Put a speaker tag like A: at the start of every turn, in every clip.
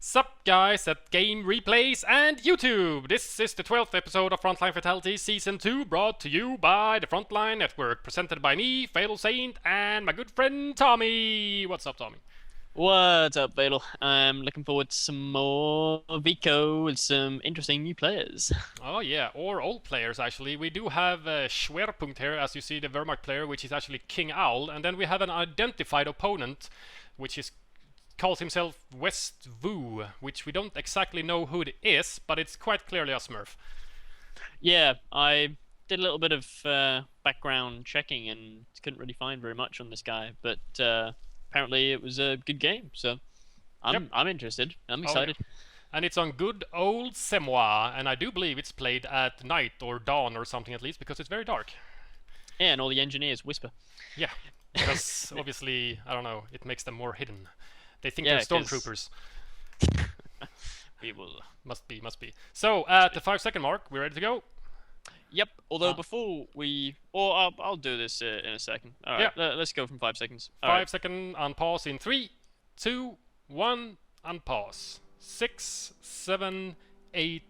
A: Sup guys at Game Replays and YouTube! This is the 12th episode of Frontline Fatalities Season 2, brought to you by the Frontline Network, presented by me, FatalSaint, and my good friend Tommy! What's up, Tommy?
B: What's up, Fatal? I'm looking forward to some more Vico and some interesting new players.
A: Oh yeah, or old players actually. We do have Schwerpunkt here, as you see, the Wehrmacht player, which is actually Kingowl, and then we have an identified opponent, which is calls himself Westwoo, which we don't exactly know who it is, but it's quite clearly a Smurf.
B: Yeah, I did a little bit of background checking and couldn't really find very much on this guy, but apparently it was a good game, so I'm interested. I'm excited.
A: Oh, yeah. And it's on good old Semois, and I do believe it's played at night or dawn or something at least, because it's very dark.
B: Yeah, and all the engineers whisper.
A: Yeah, because obviously, I don't know, it makes them more hidden. They think
B: Yeah,
A: they're stormtroopers.
B: We will.
A: Must be. So, at the 5-second mark, we're ready to go.
B: Yep. Although before we, or I'll do this in a second. All right.
A: Yeah.
B: Let's go from 5 seconds.
A: 5-second unpause in 3, 2, 1, unpause. 6, 7, 8,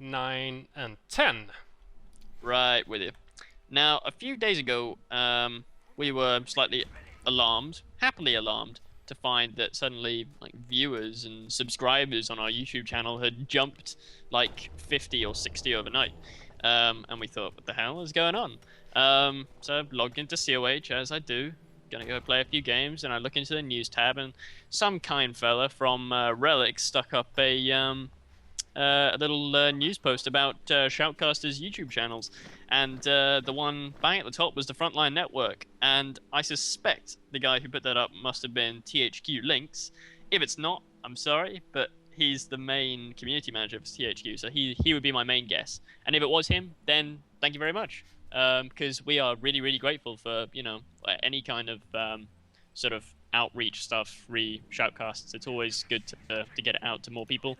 A: 9, and 10.
B: Right with you. Now, a few days ago, we were slightly alarmed, happily alarmed, to find that suddenly like viewers and subscribers on our YouTube channel had jumped like 50 or 60 overnight. And we thought, what the hell is going on? So I logged into COH as I do, gonna go play a few games, and I look into the news tab, and some kind fella from Relic stuck up a little news post about Shoutcaster's YouTube channels, and the one bang at the top was the Frontline Network, and I suspect the guy who put that up must have been THQ Links. If it's not, I'm sorry, but he's the main community manager for THQ, so he would be my main guess. And if it was him, then thank you very much, because we are really grateful for any kind of sort of outreach stuff, shoutcasts. It's always good to get it out to more people.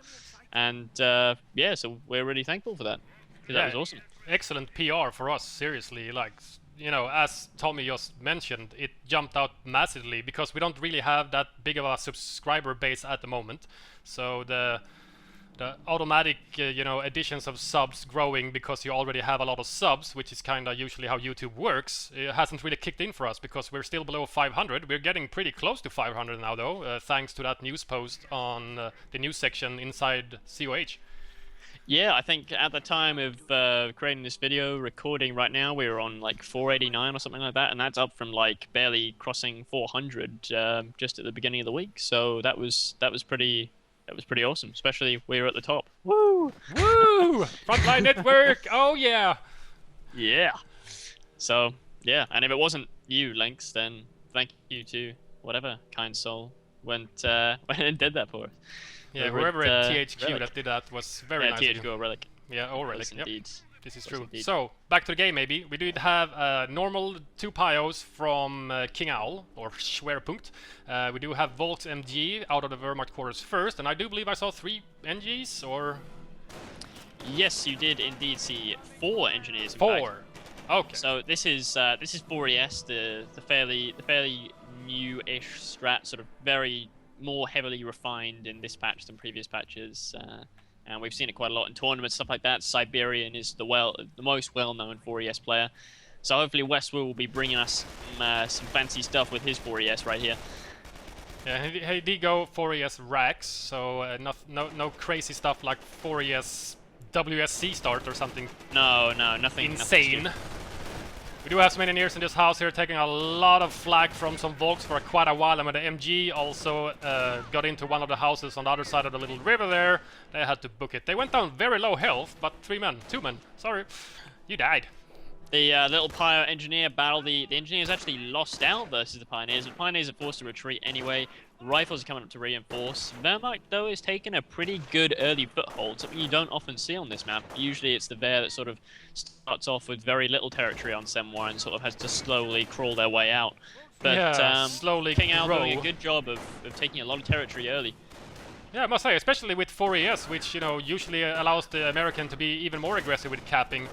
B: And yeah, so we're really thankful for that, because that was awesome.
A: Excellent PR for us, seriously. Like, as Tommy just mentioned, it jumped out massively because we don't really have that big of a subscriber base at the moment. So the automatic additions of subs growing because you already have a lot of subs, which is kind of usually how YouTube works, it hasn't really kicked in for us because we're still below 500. We're getting pretty close to 500 now though, thanks to that news post on the news section inside COH.
B: Yeah, I think at the time of creating this video, recording right now, we were on like 489 or something like that, and that's up from like barely crossing 400 just at the beginning of the week. So that was pretty awesome, especially we were at the top.
A: Woo! Woo! Frontline Network! Oh yeah!
B: Yeah. So yeah, and if it wasn't you, Lynx, then thank you to whatever kind soul went and did that for us.
A: Yeah, whoever at THQ
B: Relic.
A: That did that was very nice.
B: THQ or Relic.
A: Yeah, or Relic.
B: Yes, indeed.
A: This is
B: Yes,
A: true.
B: indeed.
A: So, back to the game maybe. We did have normal 2 Pios from Kingowl, or Schwerpunkt. We do have Volks MG out of the Wehrmacht quarters first, and I do believe I saw 3 NGs, or...
B: Yes, you did indeed see 4 engineers. In
A: 4.
B: fact.
A: Okay.
B: So this is 4ES, the fairly new-ish strat, sort of very more heavily refined in this patch than previous patches, and we've seen it quite a lot in tournaments, stuff like that. Siberian is the most well-known 4ES player, so hopefully Westwood will be bringing us some fancy stuff with his 4ES right here.
A: Yeah, he did go 4ES racks, so no crazy stuff like 4ES WSC start or something.
B: No, nothing
A: Insane. We do have some engineers in this house here taking a lot of flak from some Volks for quite a while, and when the MG also got into one of the houses on the other side of the little river there, they had to book it. They went down very low health, but 2 men, sorry, you died.
B: The little Pio engineer battle, the engineers actually lost out versus the Pioneers. The Pioneers are forced to retreat anyway. Rifles are coming up to reinforce. Wehrmacht, though, is taking a pretty good early foothold, something you don't often see on this map. Usually it's the Wehr that sort of starts off with very little territory on Semois and sort of has to slowly crawl their way out. But
A: yeah, slowly
B: Kingowl
A: grow.
B: doing a good job of taking a lot of territory early.
A: Yeah, I must say, especially with 4ES, which, usually allows the American to be even more aggressive with capping.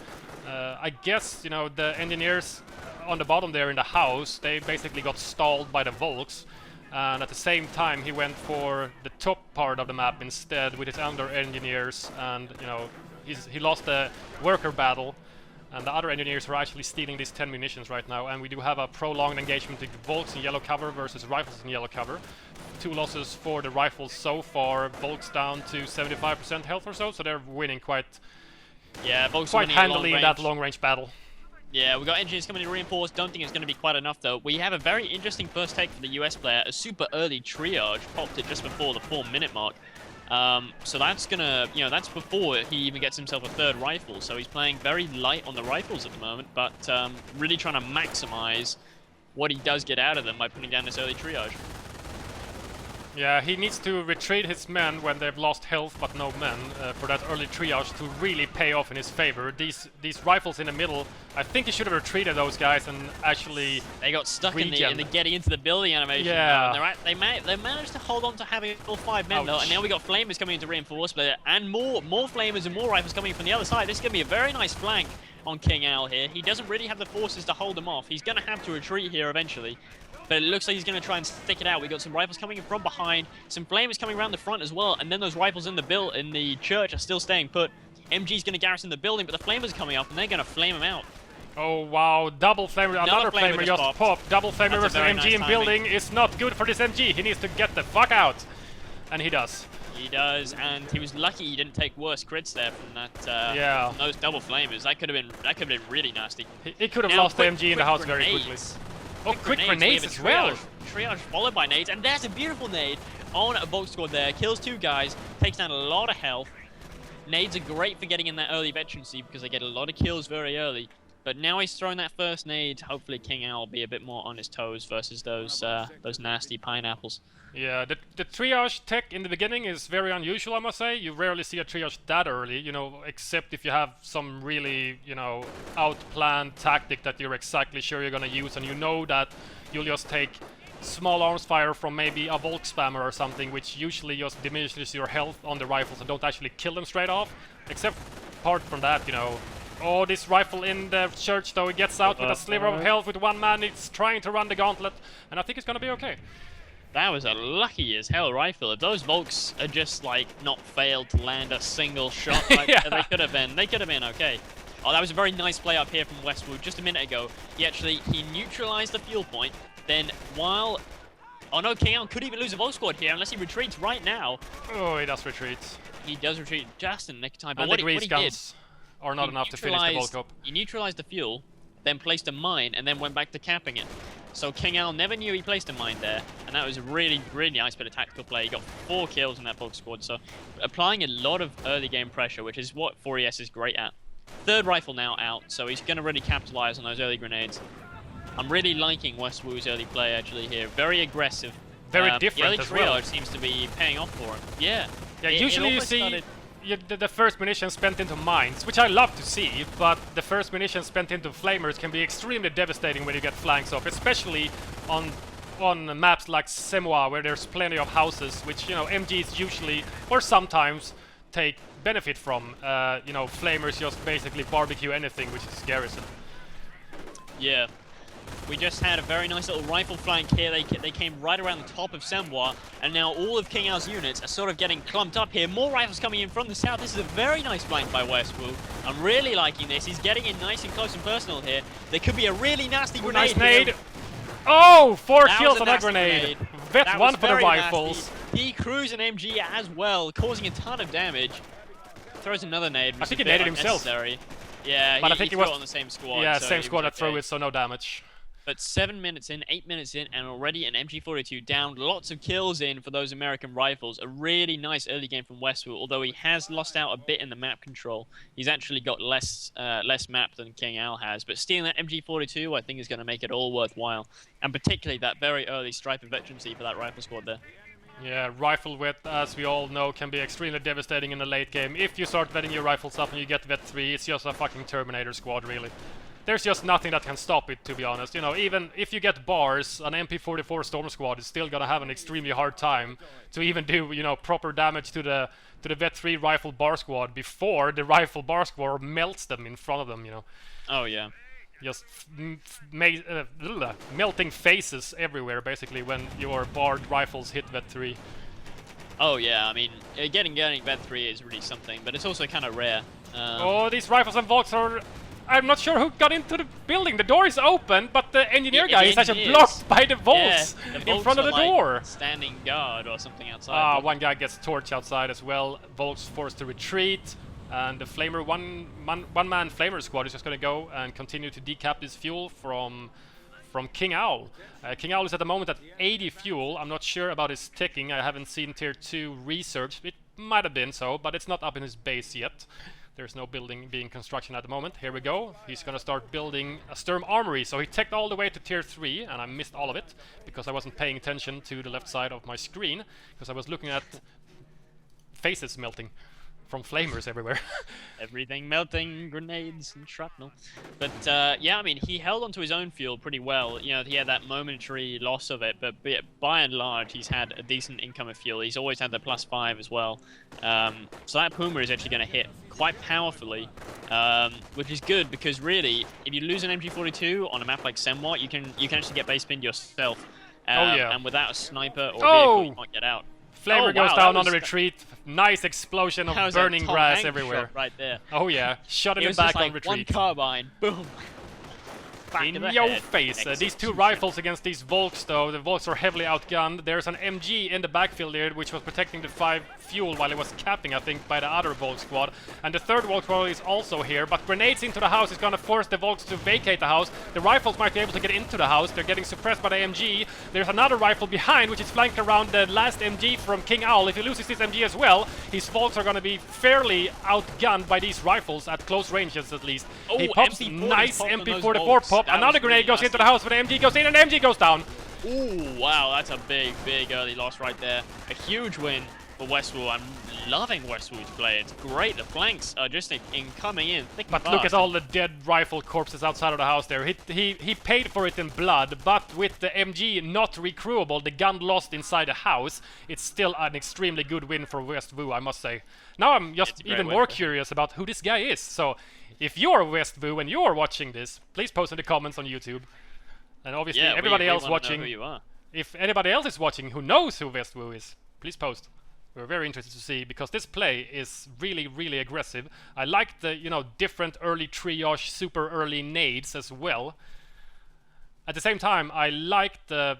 A: I guess, the engineers on the bottom there in the house, they basically got stalled by the Volks. and at the same time he went for the top part of the map instead with his under engineers, and you know he lost the worker battle, and the other engineers are actually stealing these 10 munitions right now, and we do have a prolonged engagement with Volks in yellow cover versus rifles in yellow cover. 2 losses for the rifles so far, Volks down to 75% health or so they're winning quite handily in that long range battle.
B: Yeah, we got engineers coming to reinforce. Don't think it's going to be quite enough, though. We have a very interesting first take for the US player. A super early triage popped it just before the 4-minute mark. So that's going to, you know, that's before he even gets himself a 3rd rifle. So he's playing very light on the rifles at the moment, but really trying to maximize what he does get out of them by putting down this early triage.
A: Yeah, he needs to retreat his men when they've lost health but no men for that early triage to really pay off in his favor. These rifles in the middle, I think he should have retreated those guys and actually
B: they got stuck in the getting into the building animation.
A: Yeah,
B: they managed to hold on to having all 5 men though, and now we got flamers coming in to reinforce, and more flamers and more rifles coming from the other side. This is gonna be a very nice flank on Kingowl here. He doesn't really have the forces to hold them off. He's gonna have to retreat here eventually. But it looks like he's going to try and stick it out. We got some rifles coming in from behind, some flamers coming around the front as well, and then those rifles in the church are still staying put. MG's going to garrison the building, but the flamers are coming up, and they're going to flame him out.
A: Oh wow, double flamer, another flamer just popped. Double flamer versus MG in building is not good for this MG. He needs to get the fuck out. And he does.
B: He does, and he was lucky he didn't take worse crits there from that from those double flamers. That could have been really nasty.
A: He could have lost the MG in the house very quickly. Oh, quick grenades as well.
B: Triage followed by nades, and there's a beautiful nade on a Volk squad there. Kills 2 guys, takes down a lot of health. Nades are great for getting in that early veterancy because they get a lot of kills very early. But now he's throwing that first nade. Hopefully Kingowl will be a bit more on his toes versus those nasty pineapples.
A: Yeah, the triage tech in the beginning is very unusual, I must say. You rarely see a triage that early, you know, except if you have some really, you know, out-planned tactic that you're exactly sure you're gonna use, and you know that you'll just take small arms fire from maybe a Volk spammer or something, which usually just diminishes your health on the rifles and don't actually kill them straight off. Except apart from that, you know. Oh, this rifle in the church, though, he gets out with a sliver of health with 1 man. It's trying to run the gauntlet, and I think it's gonna be okay.
B: That was a lucky as hell rifle. If those Volks had just like not failed to land a single shot, like, they could have been okay. Oh, that was a very nice play up here from Westwood just a minute ago. He neutralized the fuel point. Then while no, Kingowl could even lose a Volk squad here unless he retreats right now.
A: Oh, he does retreat.
B: He does retreat just in the nick of time. But
A: and
B: what
A: the grease
B: he
A: guns are not enough to finish the Volk up.
B: He neutralized the fuel, then placed a mine, and then went back to capping it. So Kingowl never knew he placed a mine there, and that was a really, really nice bit of tactical play. He got 4 kills in that Volk squad, so applying a lot of early game pressure, which is what 4ES is great at. 3rd rifle now out, so he's going to really capitalize on those early grenades. I'm really liking Westwoo's early play actually here. Very aggressive.
A: Very different as well.
B: The early triage seems to be paying off for him. Yeah.
A: Yeah, usually you see the first munition spent into mines, which I love to see, but the first munition spent into flamers can be extremely devastating when you get flanks off, especially on maps like Semois, where there's plenty of houses, which, you know, MGs usually, or sometimes, take benefit from. You know, flamers just basically barbecue anything, which is garrison.
B: Yeah. We just had a very nice little rifle flank here. They came right around the top of Semois, and now all of Kingowl's units are sort of getting clumped up here. More rifles coming in from the south. This is a very nice flank by Westwood. I'm really liking this. He's getting in nice and close and personal here. There could be a really nasty grenade.
A: Nice nade. Here. Oh, 4
B: that
A: kills on that grenade. Vet 1 for the rifles.
B: Nasty. He crews an MG as well, causing a ton of damage. Throws another nade.
A: I think he naded himself.
B: Yeah,
A: but I think
B: he
A: was
B: on the same squad.
A: Yeah,
B: so
A: same squad that threw it, so no damage.
B: But 7 minutes in, 8 minutes in, and already an MG42 down. Lots of kills in for those American rifles. A really nice early game from Westwood, although he has lost out a bit in the map control. He's actually got less map than Kingowl has. But stealing that MG42, I think, is going to make it all worthwhile. And particularly that very early stripe of veterancy for that rifle squad there.
A: Yeah, rifle vet, as we all know, can be extremely devastating in the late game. If you start vetting your rifles up and you get vet 3, it's just a fucking Terminator squad, really. There's just nothing that can stop it, to be honest. You know, even if you get bars, an MP44 Storm Squad is still gonna have an extremely hard time to even do, you know, proper damage to the Vet 3 Rifle Bar Squad before the Rifle Bar Squad melts them in front of them, you know.
B: Oh, yeah.
A: just melting faces everywhere, basically, when your barred rifles hit Vet 3.
B: Oh yeah, I mean, getting Vet 3 is really something, but it's also kind of rare.
A: Oh, these rifles and Volks are... I'm not sure who got into the building. The door is open, but the engineer guy is actually blocked by the Volks in front of the door.
B: Standing guard or something outside.
A: Ah, one guy gets torched outside as well. Volks forced to retreat. And the Flamer, one-man Flamer squad is just going to go and continue to decap this fuel from Kingowl. Kingowl is at the moment at 80 fuel. I'm not sure about his ticking. I haven't seen tier 2 research. It might have been so, but it's not up in his base yet. There's no building being construction at the moment. Here we go. He's going to start building a Sturm Armory. So he teched all the way to tier 3, and I missed all of it because I wasn't paying attention to the left side of my screen because I was looking at faces melting from flamers everywhere.
B: Everything melting, grenades and shrapnel. But yeah, I mean, he held onto his own fuel pretty well. You know, he had that momentary loss of it, but by and large, he's had a decent income of fuel. He's always had the +5 as well. So that Puma is actually going to hit quite powerfully, which is good because really, if you lose an MG42 on a map like Semwat, you can actually get base pinned yourself. And without a sniper or vehicle, you can't get out.
A: Flamer goes down on the retreat. Nice explosion of burning grass everywhere.
B: Right there.
A: Oh yeah, shot him back on retreat.
B: One carbine, boom.
A: In your face. These two rifles against these Volks, though. The Volks are heavily outgunned. There's an MG in the backfield there, which was protecting the 5 fuel while it was capping, I think, by the other Volk squad. And the third Volk squad is also here, but grenades into the house is going to force the Volks to vacate the house. The rifles might be able to get into the house. They're getting suppressed by the MG. There's another rifle behind, which is flanked around the last MG from Kingowl. If he loses this MG as well, his Volks are going to be fairly outgunned by these rifles at close ranges, at least.
B: Oh,
A: he pops nice MP44 pop. Another grenade goes into the house, but the MG goes in and the MG goes down.
B: Ooh, wow, that's a big early loss right there. A huge win for Westwood. I'm loving Westwood's play. It's great. The flanks are just coming in thick and
A: But
B: fast.
A: look at all the dead rifle corpses outside of the house there. He paid for it in blood, but with the MG not recrewable, the gun lost inside the house, it's still an extremely good win for Westwood, I must say. Now I'm just even more curious about who this guy is. So if you're Westwood and you're watching this, please post in the comments on YouTube. And obviously everybody else watching, if anybody else is watching who knows who Westwood is, please post. We're very interested to see, because this play is really, really aggressive. I like the, you know, different early triage, super early nades as well. At the same time, I like the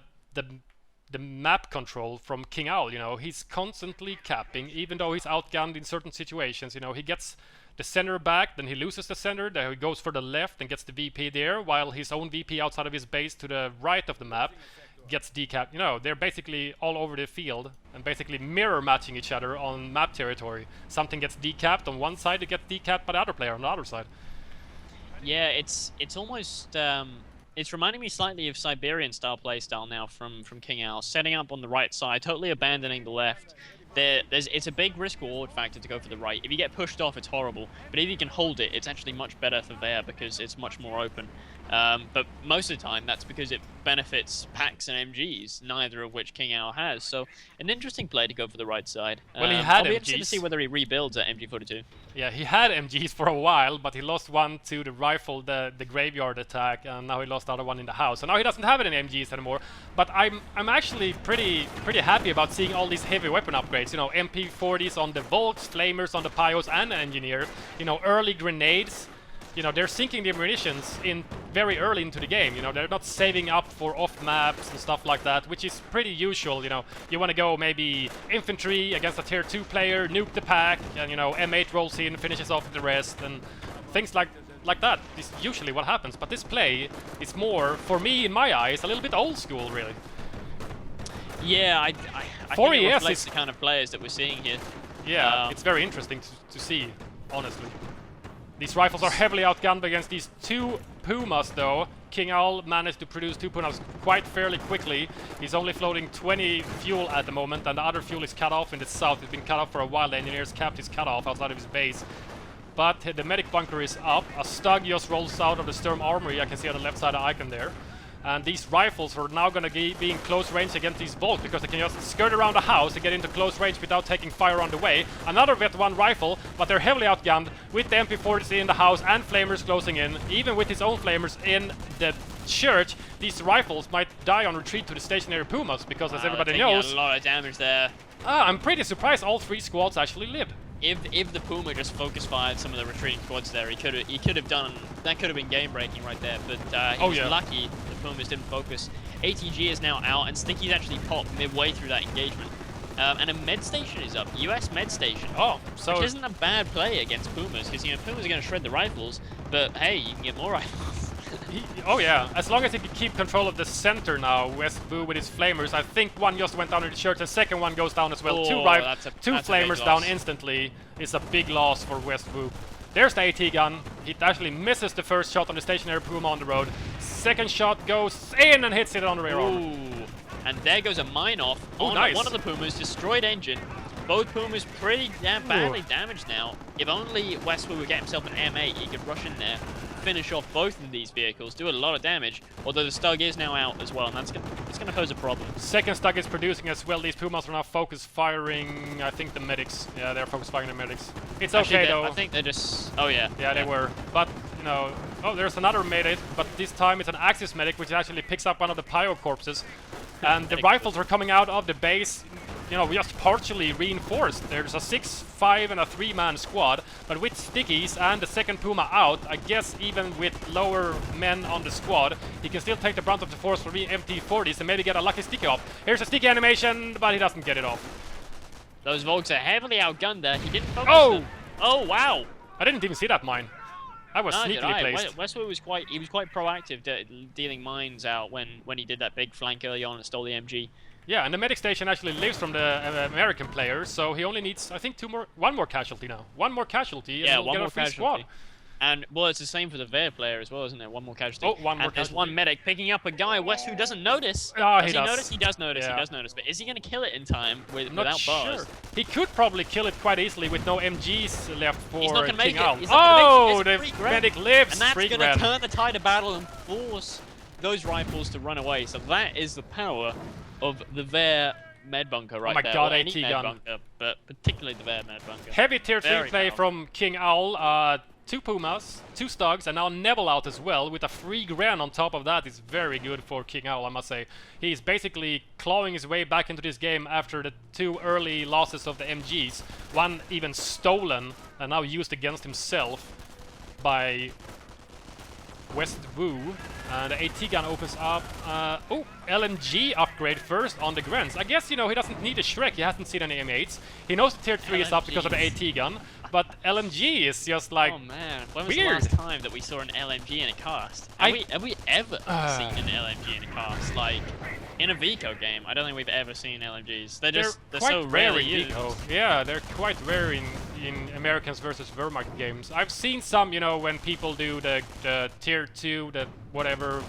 A: map control from Kingowl. You know, he's constantly capping, even though he's outgunned in certain situations. You know, he gets the center back, then he loses the center, then he goes for the left and gets the VP there, while his own VP outside of his base to the right of the map gets decapped. You know, they're basically all over the field and basically mirror matching each other on map territory. Something gets decapped on one side, it gets decapped by the other player on the other side.
B: Yeah, it's almost it's reminding me slightly of Siberian style playstyle now from Kingowl, setting up on the right side, totally abandoning the left. It's a big risk reward factor to go for the right. If you get pushed off, it's horrible, but if you can hold it, it's actually much better for there because it's much more open. But most of the time, that's because it benefits packs and MGs, neither of which Kingowl has. So an interesting play to go for the right side.
A: Well, he had
B: I'll be
A: MGs.
B: interested to see whether he rebuilds at MG42.
A: Yeah, he had MGs for a while, but he lost one to the rifle, the graveyard attack, and now he lost the other one in the house. So now he doesn't have any MGs anymore. But I'm actually pretty happy about seeing all these heavy weapon upgrades. You know, MP40s on the Volks, Flamers on the Pyos and Engineer. You know, early grenades. You know, they're sinking their munitions in very early into the game. You know, they're not saving up for off maps and stuff like that, which is pretty usual. You know, you want to go maybe infantry against a tier 2 player, nuke the pack, and you know, M8 rolls in, finishes off the rest, and things like that. This is usually what happens. But this play is more, for me, in my eyes, a little bit old school, really.
B: Yeah, I think it reflects the kind of players that we're seeing here.
A: Yeah, it's very interesting to see, honestly. These rifles are heavily outgunned against these two Pumas, though. Kingowl managed to produce 2 Pumas quite fairly quickly. He's only floating 20 fuel at the moment, and the other fuel is cut off in the south. It's been cut off for a while. The engineer's capped is cut off outside of his base. But the medic bunker is up. A Stug just rolls out of the Sturm Armory. I can see on the left side of the icon there. And these rifles are now going to be in close range against these bolts because they can just skirt around the house and get into close range without taking fire on the way. Another Vet 1 rifle, but they're heavily outgunned with the MP40s in the house and flamers closing in. Even with his own flamers in the church, these rifles might die on retreat to the stationary Pumas because, as everybody knows,
B: a lot of damage there.
A: I'm pretty surprised all 3 squads actually lived.
B: If the Puma just focus fired some of the retreating squads there, he could have done that. Could have been game breaking right there. But he was lucky the Pumas didn't focus. ATG is now out, and Sticky's actually popped midway through that engagement. And a med station is up. US med station.
A: Oh, so
B: which isn't a bad play against Pumas, because Pumas are going to shred the rifles. But hey, you can get more rifles.
A: Oh yeah, as long as he can keep control of the center now, Westwood with his flamers. I think one just went down in the church, the second one goes down as well.
B: Oh,
A: two flamers down instantly is a big loss for Westwood. There's the AT gun. He actually misses the first shot on the stationary Puma on the road. Second shot goes in and hits it on the rear armor.
B: And there goes a mine off on one of the Pumas, destroyed engine. Both Pumas pretty damn badly damaged now. If only Westwood would get himself an M8, he could rush in there, finish off both of these vehicles, do a lot of damage, although the Stug is now out as well, and it's gonna pose a problem.
A: Second Stug is producing as well. These Pumas are now focus firing, I think, the medics. Yeah, they're focus firing the medics. It's actually, okay though.
B: I think they're just... Oh yeah.
A: Yeah, they were. But, you know... Oh, there's another medic, but this time it's an Axis medic, which actually picks up one of the Pyro corpses. And the rifles are coming out of the base, you know, just partially reinforced. There's a 6, 5, and a 3-man squad, but with Stickies and the second Puma out, I guess even with lower men on the squad, he can still take the brunt of the force for MT40s and maybe get a lucky Sticky off. Here's a Sticky animation, but he doesn't get it off.
B: Those Volks are heavily outgunned there. He didn't focus.
A: Oh!
B: Oh, wow!
A: I didn't even see that mine. I was sneakily placed.
B: Westwood was quite proactive dealing mines out when he did that big flank early on and stole the MG.
A: Yeah, and the medic station actually lives from the American player, so he only needs, I think, one more casualty now. One more casualty, and he'll get a free squad.
B: And, well, it's the same for the Ver player as well, isn't it? One more casualty.
A: Oh, one more
B: and there's
A: casualty.
B: one medic picking up a guy, Westwood doesn't notice.
A: Oh,
B: does he notice? He does notice,
A: yeah.
B: He does notice. But is he going to kill it in time without
A: Not
B: bars?
A: Sure. He could probably kill it quite easily with no MGs left for Kingowl.
B: Oh,
A: the medic lives!
B: And that's going to turn the tide of battle and force those rifles to run away. So that is the power of the Ver med bunker right there.
A: Oh my god,
B: AT
A: gun.
B: Bunker, but particularly the Ver med bunker.
A: Heavy tier 3 play from Kingowl. 2 Pumas, 2 Stugs, and now Neville out as well, with a free Gren on top of that is very good for Kingowl, I must say. He's basically clawing his way back into this game after the 2 early losses of the MGs. One even stolen, and now used against himself by Westwoo. And the AT gun opens up. Oh, LMG upgrade first on the Grens. I guess, you know, he doesn't need a Shrek, he hasn't seen any M8s. He knows the tier 3 is up because of the AT gun. But LMG is just like,
B: oh man, when was
A: weird.
B: the last time that we saw an LMG in a cast? Have we ever seen an LMG in a cast? Like, in a Vico game, I don't think we've ever seen LMGs. They're
A: quite
B: so
A: rare
B: rarely
A: in
B: used.
A: Vico. Yeah, they're quite rare in Americans versus Wehrmacht games. I've seen some, you know, when people do the tier 2, the whatever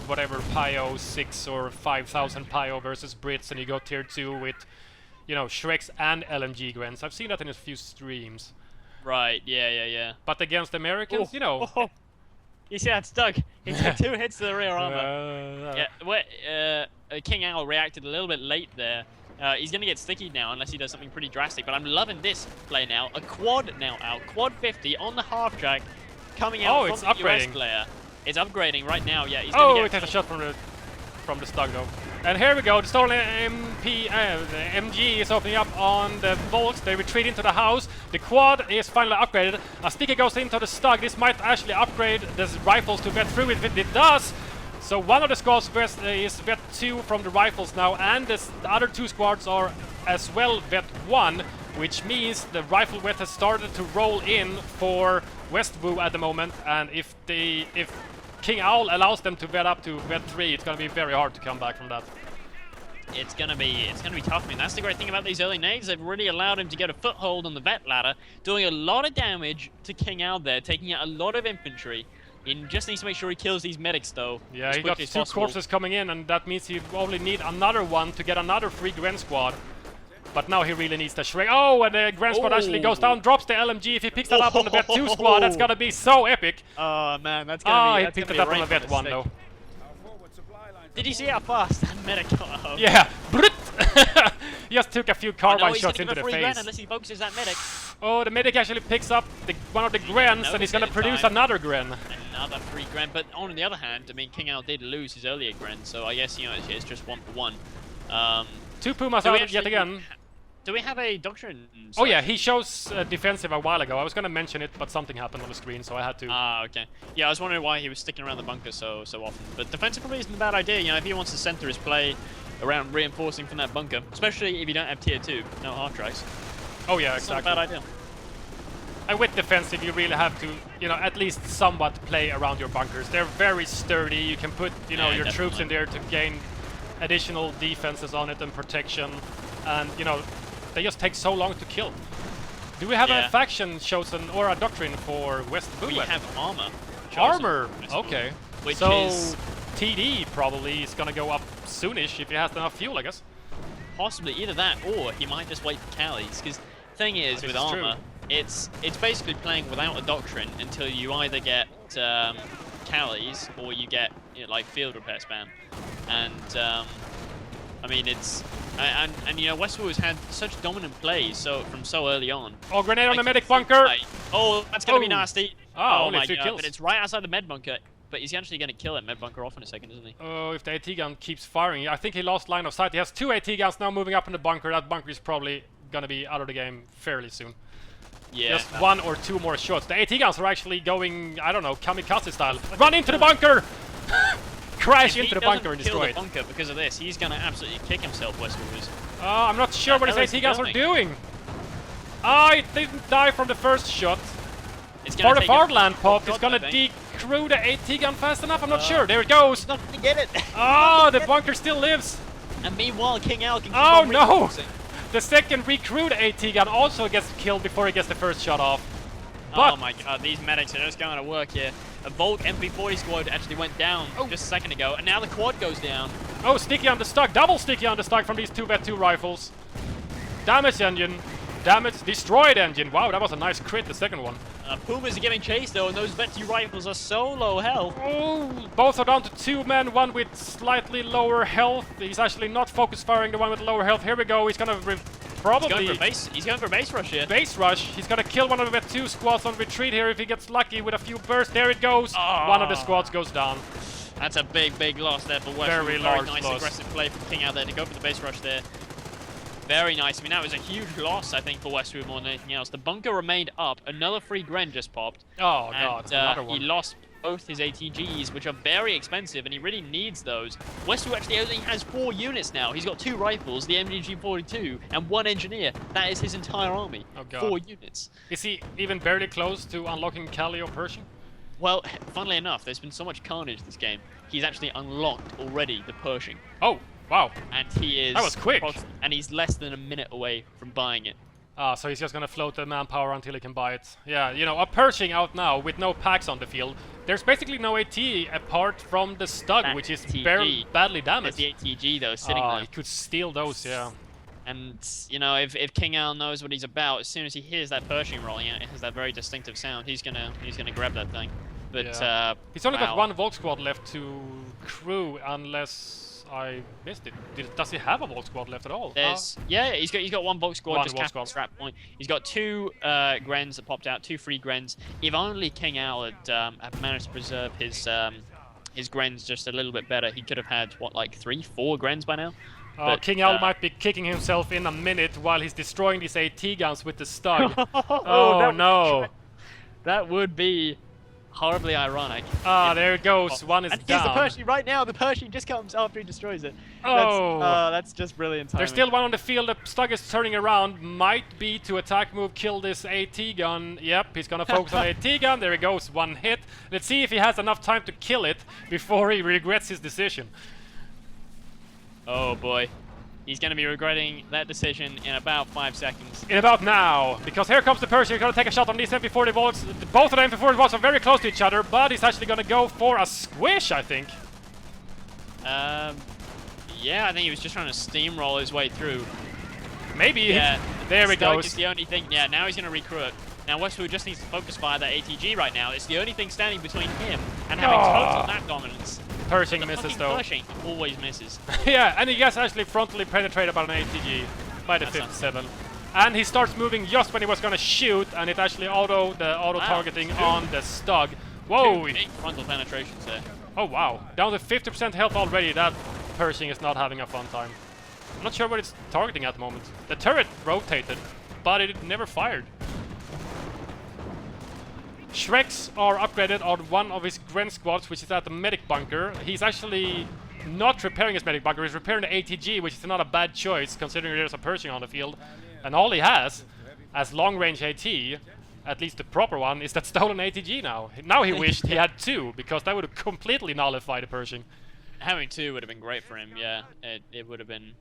A: Pio 6 or 5000 Pio versus Brits, and you go tier 2 with, you know, Shreks and LMG Grens. I've seen that in a few streams.
B: Right, yeah.
A: But against Americans, you know...
B: Oh. You see that Stug? He took 2 hits to the rear armor. Kingowl reacted a little bit late there. He's going to get sticky now unless he does something pretty drastic. But I'm loving this play now. A quad now out. Quad 50 on the half track coming out from the US player. It's upgrading right now, yeah. He's
A: he takes a shot from the Stug though. And here we go, the stolen the MG is opening up on the Volks. They retreat into the house. The quad is finally upgraded. A sticky goes into the Stug. This might actually upgrade the rifles to Vet 3 if it does. So one of the squads is Vet 2 from the rifles now, and the other 2 squads are as well Vet 1, which means the rifle Vet has started to roll in for Westwoo at the moment, and if Kingowl allows them to vet up to Vet 3, it's gonna be very hard to come back from that.
B: It's gonna be tough. I mean, that's the great thing about these early nades. They've really allowed him to get a foothold on the vet ladder, doing a lot of damage to Kingowl there, taking out a lot of infantry. He just needs to make sure he kills these medics though.
A: Yeah, he got 2 corpses coming in, and that means he only need another one to get another free Gren squad. But now he really needs the Shrek. Oh, and the Grand Squad actually goes down, drops the LMG. If he picks that up on the Vet 2 squad, that's gonna be so epic.
B: Oh man, that's gonna be.
A: He picked it up on the Vet 1 though.
B: Did you see how fast that medic got up?
A: Yeah. He just took a few carbine
B: he's
A: shots
B: gonna
A: into
B: give
A: the
B: a free Gren
A: face.
B: unless he focuses that medic.
A: Oh, the medic actually picks up one of the Grens, and he's gonna produce another Gren.
B: Another free Gren, but on the other hand, I mean, Kingowl did lose his earlier Gren, so I guess, you know, it's just 1-for-1.
A: 2 Pumas out yet again.
B: Do we have a doctrine?
A: Oh yeah, he shows defensive a while ago. I was gonna mention it, but something happened on the screen, so I had to.
B: Ah, okay. Yeah, I was wondering why he was sticking around the bunker so often. But defensive probably isn't a bad idea. You know, if he wants to center his play around reinforcing from that bunker, especially if you don't have tier 2, no half tracks.
A: Oh yeah,
B: It's not a
A: exactly.
B: bad idea.
A: And with defensive, you really have to, you know, at least somewhat play around your bunkers. They're very sturdy. You can put, you know,
B: Yeah,
A: your troops
B: definitely.
A: in there to gain additional defenses on it and protection. And, you know, they just take so long to kill. Do we have a
B: Yeah.
A: faction chosen or a doctrine for Westwood?
B: We have armor. chosen
A: Armor!
B: for Westwood,
A: Okay.
B: Which
A: So,
B: is
A: TD probably is gonna go up soonish if he has enough fuel, I guess.
B: possibly either that or he might just wait for Callies. Because thing is,
A: This
B: with
A: is
B: armor,
A: true.
B: it's basically playing without a doctrine until you either get Callies or you get, you know, like field repair spam. And I mean, it's and you know, Westwood has had such dominant plays from so early on.
A: Oh, grenade on the
B: Like,
A: medic bunker!
B: Oh, that's gonna be
A: Oh.
B: nasty.
A: Oh, only
B: my
A: 2
B: god!
A: kills.
B: But it's right outside the med bunker. But he's actually gonna kill that med bunker off in a second, isn't he?
A: Oh, if the AT gun keeps firing. I think he lost line of sight. He has 2 AT guns now moving up in the bunker. That bunker is probably gonna be out of the game fairly soon.
B: Yeah.
A: Just 1 or 2 more shots. The AT guns are actually going, I don't know, kamikaze style. Run into the bunker! Crash into the bunker and destroy
B: the
A: it.
B: bunker because of this, he's gonna absolutely kick himself, Westwood is.
A: I'm not sure what his
B: hell is
A: AT guns are
B: filming?
A: doing. I didn't die from the first shot.
B: It's gonna take
A: Fortified
B: him-
A: land pop. It's
B: God,
A: gonna
B: I think.
A: decrew the AT gun fast enough. I'm not sure. There it goes.
B: He's not gonna get it.
A: Oh, the bunker still lives.
B: And meanwhile, Kingowl can keep
A: Oh
B: on
A: no!
B: reinforcing.
A: The second recruit AT gun also gets killed before he gets the first shot off. But
B: Oh my god, these medics are just going to work here. A Volk MP40 squad actually went down just a second ago, and now the quad goes down.
A: oh, sticky on the stock, double sticky on the stock from these 2 Vet 2 rifles. Damage engine, damage destroyed engine. Wow, that was a nice crit, the second one.
B: Pumas are getting chased though, and those Vet 2 rifles are so low health.
A: Oh, both are down to 2 men, one with slightly lower health. He's actually not focus firing the one with lower health. Here we go, he's gonna probably
B: He's going for a base rush here.
A: base rush. He's gonna kill one of the Vet 2 squads on retreat here if he gets lucky with a few bursts. There it goes. One of the squads goes down.
B: That's a big loss there for Westwood.
A: Very large
B: nice
A: loss.
B: aggressive play from King out there to go for the base rush there. Very nice. I mean, that was a huge loss, I think, for Westwood more than anything else. The bunker remained up. Another free Gren just popped.
A: Oh god, another
B: And
A: one.
B: he lost both his ATGs, which are very expensive, and he really needs those. Westwood actually only has 4 units now. He's got 2 rifles, the MDG-42, and 1 engineer. That is his entire army.
A: Oh, God.
B: 4 units.
A: Is he even barely close to unlocking Cali or Pershing?
B: Well, funnily enough, there's been so much carnage this game. He's actually unlocked already the Pershing.
A: Oh, wow.
B: And he is...
A: That was quick.
B: And he's less than a minute away from buying it.
A: So he's just gonna float the manpower until he can buy it. Yeah, you know, a Pershing out now with no packs on the field. There's basically no AT apart from the Stug,
B: That
A: which is
B: ATG.
A: badly
B: There's
A: damaged.
B: the ATG, though, sitting there.
A: He could steal those, yeah.
B: And, you know, if Kingowl knows what he's about, as soon as he hears that Pershing rolling out, it has that very distinctive sound, he's gonna grab that thing. But,
A: Yeah. He's only got
B: wow.
A: 1 Volk squad left to crew, unless I missed it. Does he have a Volk squad left at all?
B: There's he's got 1 Volk squad
A: One
B: just
A: Volk
B: capped at
A: squad.
B: strap point. He's got 2 Grens that popped out, 2 free Grens. If only Kingowl had managed to preserve his Grens just a little bit better, he could have had what, like 3-4 Grens by now. But,
A: Kingowl might be kicking himself in a minute while he's destroying these AT guns with the Stug. Oh no!
B: That would be horribly ironic.
A: There it goes. One is
B: and
A: down.
B: here's the Pershing right now. The Pershing just comes after he destroys it.
A: Oh.
B: That's just brilliant timing.
A: There's still one on the field. The Stug is turning around. Might be to attack move, kill this AT gun. Yep, he's gonna focus on AT gun. There he goes. 1 hit. Let's see if he has enough time to kill it before he regrets his decision.
B: Oh boy. He's going to be regretting that decision in about 5 seconds.
A: In about now, because here comes the Pershing. He's gonna take a shot on these MP40 bullets. Both of the MP40 bullets are very close to each other, but he's actually gonna go for a squish, I think.
B: Yeah, I think he was just trying to steamroll his way through.
A: Maybe.
B: Yeah,
A: There he
B: Stug
A: goes.
B: is the only thing. Yeah, now he's going to recruit. Now Westwood just needs to focus fire that ATG right now. It's the only thing standing between him and having total map dominance.
A: Pershing
B: The
A: misses
B: fucking
A: though.
B: Pershing always misses.
A: Yeah, and he gets actually frontally penetrated by an ATG by the
B: That's
A: 57. And he starts moving just when he was gonna shoot, and it actually auto targeting on the Stug. Whoa!
B: Two big frontal penetrations there.
A: Oh wow, down to 50% health already. That Pershing is not having a fun time. I'm not sure what it's targeting at the moment. The turret rotated, but it never fired. Shreks are upgraded on one of his Gren squads, which is at the medic bunker. He's actually not repairing his medic bunker, he's repairing the ATG, which is not a bad choice considering there's a Pershing on the field. And all he has, as long-range AT, at least the proper one, is that stolen ATG now. Now he wished he had two, because that would have completely nullified the Pershing.
B: Having two would have been great for him, yeah. It would have been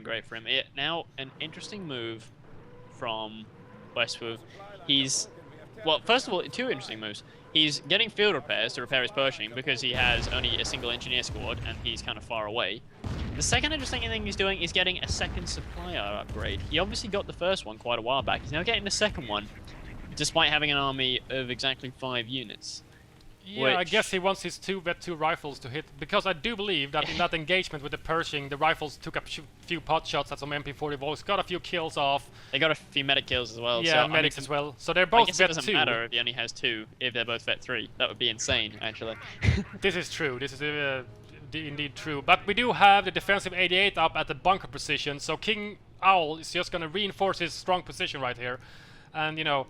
B: great for him. Now, an interesting move from Westwood. Well, first of all, two interesting moves. He's getting field repairs to repair his Pershing because he has only a single engineer squad and he's kind of far away. The second interesting thing he's doing is getting a second supplier upgrade. He obviously got the first one quite a while back. He's now getting the second one, despite having an army of exactly 5 units.
A: Yeah, I guess he wants his two Vet-2 rifles to hit, because I do believe that in that engagement with the Pershing, the rifles took a few pot shots at some MP40 Volks, got a few kills off.
B: They got a few medic kills as well.
A: Yeah,
B: so,
A: medics
B: I mean,
A: as well. So they're both
B: I guess it doesn't
A: Vet-2.
B: matter if he only has 2, if they're both Vet-3. That would be insane, actually.
A: This is true. This is indeed true. But we do have the defensive 88 up at the bunker position, so Kingowl is just going to reinforce his strong position right here. And, you know,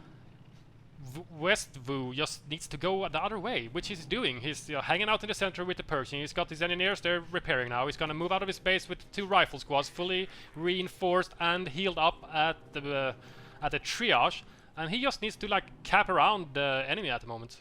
A: Westwoo just needs to go the other way, which he's doing. He's hanging out in the center with the Pershing. He's got his engineers, they're repairing now. He's gonna move out of his base with 2 rifle squads, fully reinforced and healed up at the triage. And he just needs to like cap around the enemy at the moment.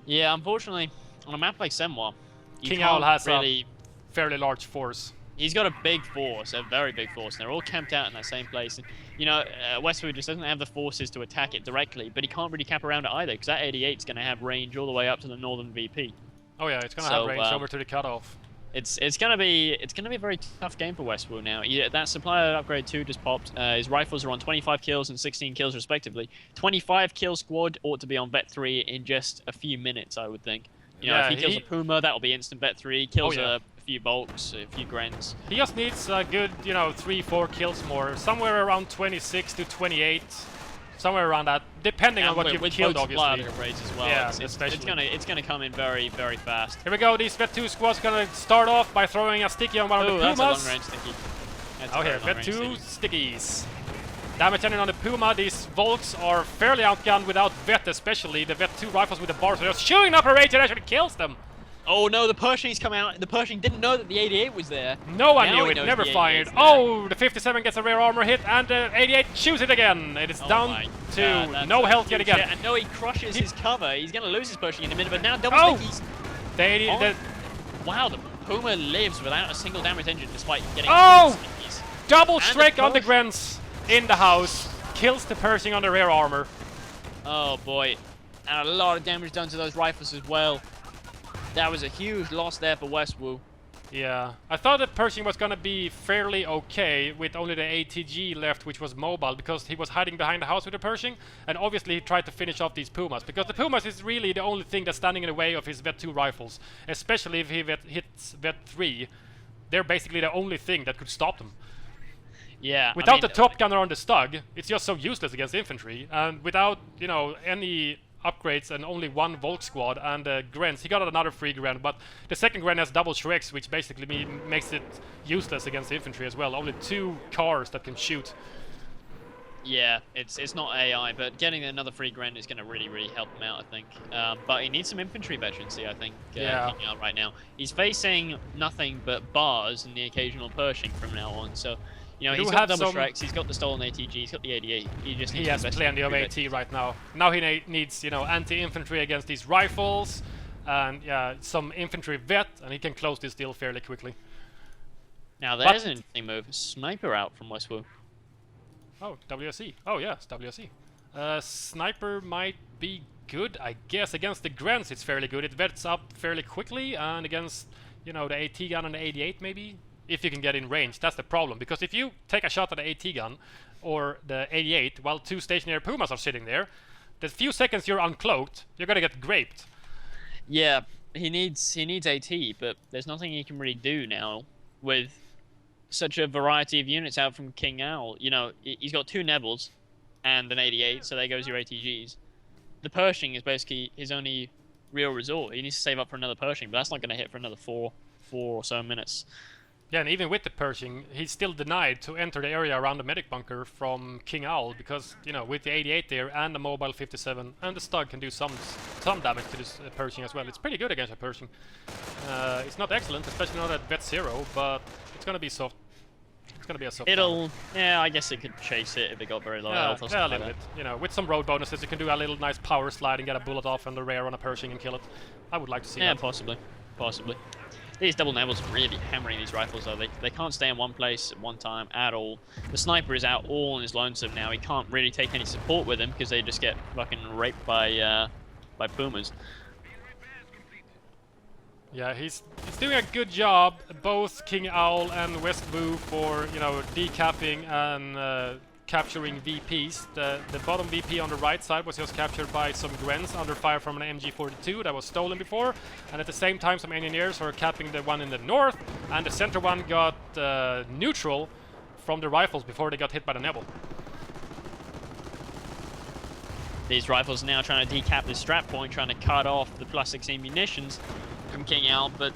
B: Yeah, unfortunately, on a map like Senwa,
A: Kingowl has
B: really
A: a fairly large force.
B: He's got a big force, a very big force, and they're all camped out in that same place. And, you know, Westwood just doesn't have the forces to attack it directly, but he can't really cap around it either, because that 88's going to have range all the way up to the northern VP.
A: Oh yeah, it's going to have range over to the cutoff.
B: It's going to be a very tough game for Westwood now. Yeah, that supplier upgrade 2 just popped. His rifles are on 25 kills and 16 kills respectively. 25 kill squad ought to be on Vet 3 in just a few minutes, I would think. You know,
A: yeah,
B: if he kills a Puma, that'll be instant Vet 3. Kills a few Bolts, a few Grens.
A: He just needs a good, you know, 3-4 kills more. Somewhere around 26 to 28. Somewhere around that, depending on what you've killed, obviously.
B: Upgrades as well.
A: Yeah,
B: especially. It's gonna come in very, very fast.
A: Here we go, these Vet-2 squad's gonna start off by throwing a sticky on one of the Pumas.
B: That's a long-range sticky.
A: Okay, Vet-2 stickies. Damage ending on the Puma. These Volks are fairly outgunned without Vet, especially. The Vet-2 rifles with the bars are just shooting up a range and actually kills them.
B: Oh no, the Pershing's come out. The Pershing didn't know that the 88 was there.
A: No one knew it, never fired. Oh, the 57 gets a rear armor hit and the 88 shoots it again. It is down to no health yet again.
B: And no, he crushes his cover. He's going to lose his Pershing in a minute, but now double stickies. Wow, the Puma lives without a single damage engine despite getting stickies.
A: Double strike on the Grens in the house. Kills the Pershing on the rear armor.
B: Oh boy. And a lot of damage done to those rifles as well. That was a huge loss there for Westwood.
A: Yeah, I thought that Pershing was gonna be fairly okay with only the ATG left, which was mobile, because he was hiding behind the house with the Pershing, and obviously he tried to finish off these Pumas, because the Pumas is really the only thing that's standing in the way of his Vet-2 rifles, especially if he hits Vet-3. They're basically the only thing that could stop them.
B: Yeah.
A: Without the top gunner on the Stug, it's just so useless against infantry, and without, you know, any upgrades and only 1 Volk squad and Grens. He got another free Gren, but the second Gren has double Shreks, which basically makes it useless against infantry as well. Only 2 cars that can shoot.
B: Yeah, it's not AI, but getting another free Gren is going to really, really help him out, I think. But he needs some infantry veterancy, I think, out right now. He's facing nothing but bars and the occasional Pershing from now on, so... You know, he's got double Shreks, he's got the stolen ATG, he's got the 88. He
A: has plenty of AT right now. Now he needs, you know, anti-infantry against these rifles, and yeah, some infantry vet, and he can close this deal fairly quickly.
B: Now there's an interesting move. Sniper out from Westwood.
A: Oh, WSE. Oh yes, WSE. Sniper might be good, I guess. Against the Grens it's fairly good. It vets up fairly quickly, and against, you know, the AT gun and the 88 maybe. If you can get in range, that's the problem. Because if you take a shot at the AT gun or the 88 while 2 stationary Pumas are sitting there, the few seconds you're uncloaked, you're gonna get graped.
B: Yeah, he needs AT, but there's nothing he can really do now with such a variety of units out from Kingowl. You know, he's got 2 Nevils and an 88, so there goes your ATGs. The Pershing is basically his only real resort. He needs to save up for another Pershing, but that's not going to hit for another four or so minutes.
A: Yeah, and even with the Pershing, he's still denied to enter the area around the medic bunker from Kingowl because, you know, with the 88 there and the mobile 57 and the Stug can do some damage to this Pershing as well. It's pretty good against a Pershing. It's not excellent, especially not at vet 0, but it's gonna be soft. It's gonna be a soft.
B: Yeah, I guess it could chase it if it got very low health or something
A: a little bit. You know, with some road bonuses, you can do a little nice power slide and get a bullet off on the rear on a Pershing and kill it. I would like to see that.
B: Yeah, possibly. These double Nevils are really hammering these rifles though. They can't stay in one place at one time at all. The sniper is out all on his lonesome now. He can't really take any support with him because they just get fucking raped by Pumas.
A: Yeah, he's doing a good job, both Kingowl and Westwood, for, you know, decapping and capturing VPs. The bottom VP on the right side was just captured by some Gwens under fire from an MG42 that was stolen before, and at the same time some engineers are capping the one in the north, and the center one got neutral from the rifles before they got hit by the Neville.
B: These rifles are now trying to decap this strap point, trying to cut off the +16 munitions from Kingowl, but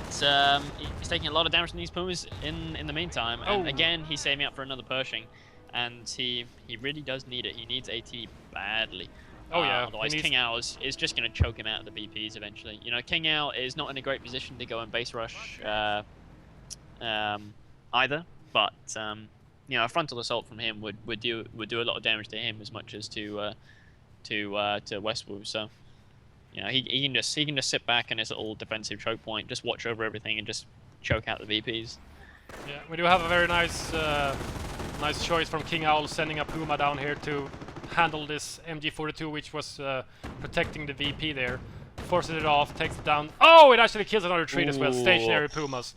B: he's taking a lot of damage from these Pumas in the meantime. And again, he's saving up for another Pershing. And he really does need it. He needs AT badly.
A: Oh yeah.
B: Otherwise, Kingowl is just going to choke him out of the BPs eventually. You know, Kingowl is not in a great position to go and base rush either. But you know, a frontal assault from him would do a lot of damage to him as much as to Westwood. So, you know, he can just sit back in his little defensive choke point, just watch over everything, and just choke out the VPs.
A: Yeah, we do have a very nice choice from Kingowl, sending a Puma down here to handle this MG42, which was protecting the VP there. Forces it off, takes it down. Oh, it actually kills another treat as well. Stationary Pumas.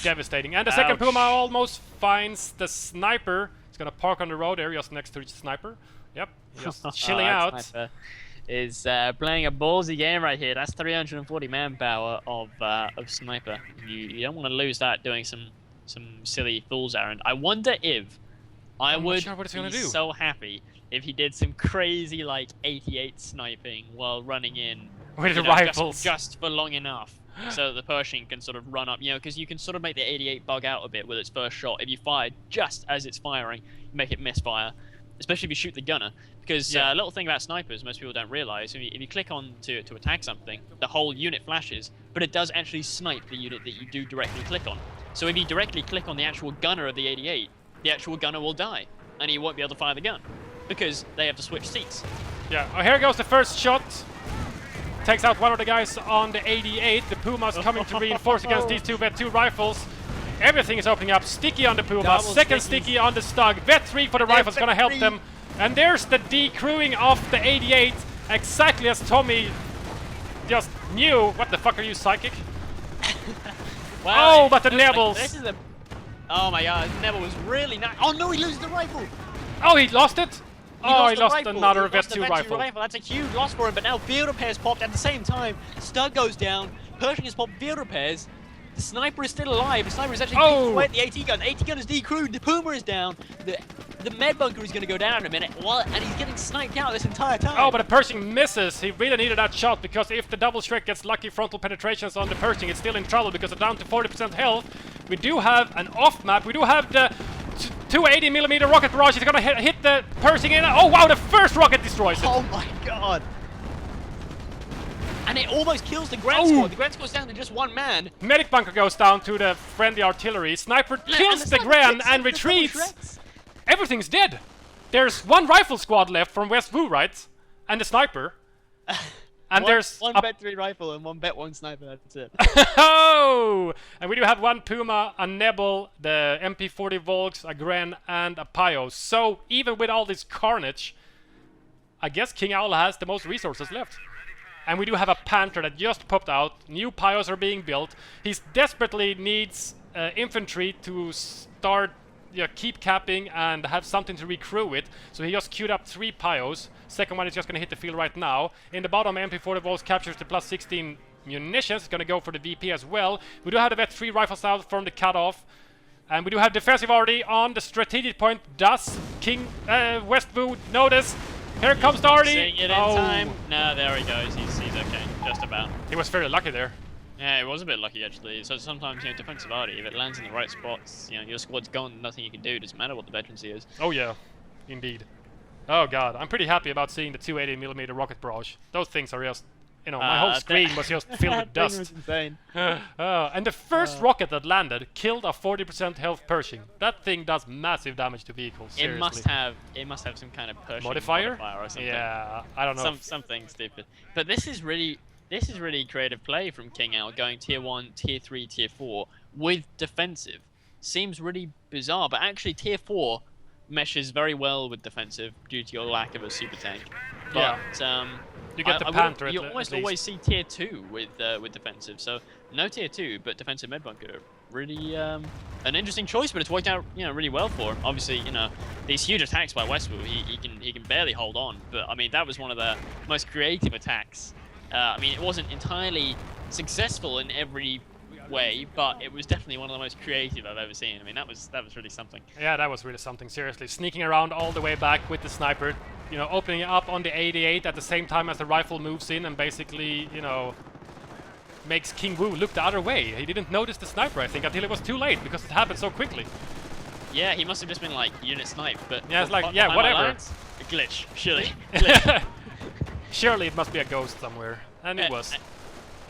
A: Devastating. And the second Puma almost finds the sniper. He's gonna park on the road there, just next to the sniper. Yep, just chilling out.
B: Sniper is playing a ballsy game right here. That's 340 manpower of sniper. You don't want to lose that doing some silly fool's errand. I wonder if I would be so happy if he did some crazy like 88 sniping while running in
A: with the rifles
B: just for long enough so that the Pershing can sort of run up, you know, because you can sort of make the 88 bug out a bit with its first shot. If you fire just as it's firing, you make it misfire, especially if you shoot the gunner. Because a little thing about snipers most people don't realize, if you click on to attack something, the whole unit flashes, but it does actually snipe the unit that you do directly click on. So if you directly click on the actual gunner of the 88, the actual gunner will die, and he won't be able to fire the gun, because they have to switch seats.
A: Yeah, oh, here goes the first shot. Takes out one of the guys on the 88. The Puma's coming to reinforce against these two Vet 2 rifles. Everything is opening up. Sticky on the Puma, second sticky on the Stug. Vet 3 for the rifles, gonna help them. And there's the decrewing of the 88, exactly as Tommy just knew. What the fuck are you, psychic?
B: Wow,
A: oh, but the Nevils!
B: Oh my god, Neville was really nice. Oh no, he loses the rifle!
A: Oh, he lost it? He lost another Vet 2 rifle.
B: That's a huge loss for him, but now field repairs popped at the same time. Stug goes down, Pershing has popped field repairs. The sniper is still alive. The sniper is actually beating away at the AT gun. AT gun is decrewed. The Puma is down. The med bunker is going to go down in a minute. And he's getting sniped out this entire time.
A: Oh, but the Pershing misses. He really needed that shot, because if the double Shrek gets lucky frontal penetrations on the Pershing, it's still in trouble because it's down to 40% health. We do have an off map. We do have the 280mm rocket barrage. He's going to hit the Pershing in. Oh wow, the first rocket destroys it.
B: Oh my god. And it almost kills the Grand Squad. The Grand Squad's down to just one man.
A: Medic bunker goes down to the friendly artillery. Sniper kills the Grand and retreats. Everything's dead. There's one rifle squad left from Westwood, right? And the sniper. And there's
B: one Bet 3 rifle and one Bet 1 sniper. That's it.
A: Oh! And we do have one Puma, a Nebel, the MP40 Volks, a Gren, and a Pio. So even with all this carnage, I guess Kingowl has the most resources left. And we do have a Panther that just popped out. New Pios are being built. He desperately needs infantry to start, keep capping and have something to recrew with. So he just queued up 3 Pios. Second one is just going to hit the field right now. In the bottom, MP40 Volts captures the +16 munitions. Gonna go for the VP as well. We do have the Vet 3 rifles out from the cutoff. And we do have defensive already on the strategic point. Does Westwood notice? Here comes the Artie!
B: Seeing it in time. No, there he goes. He's okay. Just about.
A: He was very lucky there.
B: Yeah, it was a bit lucky actually. So sometimes, you know, defensive Artie, if it lands in the right spots, you know, your squad's gone, nothing you can do. Doesn't matter what the veterancy is.
A: Oh yeah, indeed. Oh god, I'm pretty happy about seeing the 280mm rocket barrage. Those things are just, you know, my whole screen was just filled with dust.
B: That thing was insane.
A: And the first rocket that landed killed a 40% health Pershing. That thing does massive damage to vehicles. Seriously.
B: It must have some kind of Pershing
A: modifier
B: or something.
A: Yeah, I don't know.
B: Something stupid. But this is really creative play from Kingowl, going tier 1, tier 3, tier 4 with defensive. Seems really bizarre, but actually tier 4 meshes very well with defensive due to your lack of a super tank. But
A: you get the Panther.
B: You almost always see tier 2 with defensive. So no tier 2, but defensive med bunker. Really an interesting choice, but it's worked out, you know, really well for him. Obviously, you know, these huge attacks by Westwood, he can barely hold on. But I mean, that was one of the most creative attacks. I mean, it wasn't entirely successful in every way, but it was definitely one of the most creative I've ever seen. I mean, that was really something.
A: Yeah, that was really something. Seriously, sneaking around all the way back with the sniper, you know, opening up on the 88 at the same time as the rifle moves in, and basically, you know, makes Kingowl look the other way. He didn't notice the sniper, I think, until it was too late because it happened so quickly.
B: Yeah, he must have just been like unit snipe, but
A: yeah, it's like, yeah, whatever.
B: A glitch, surely. Glitch.
A: Surely it must be a ghost somewhere, and it was.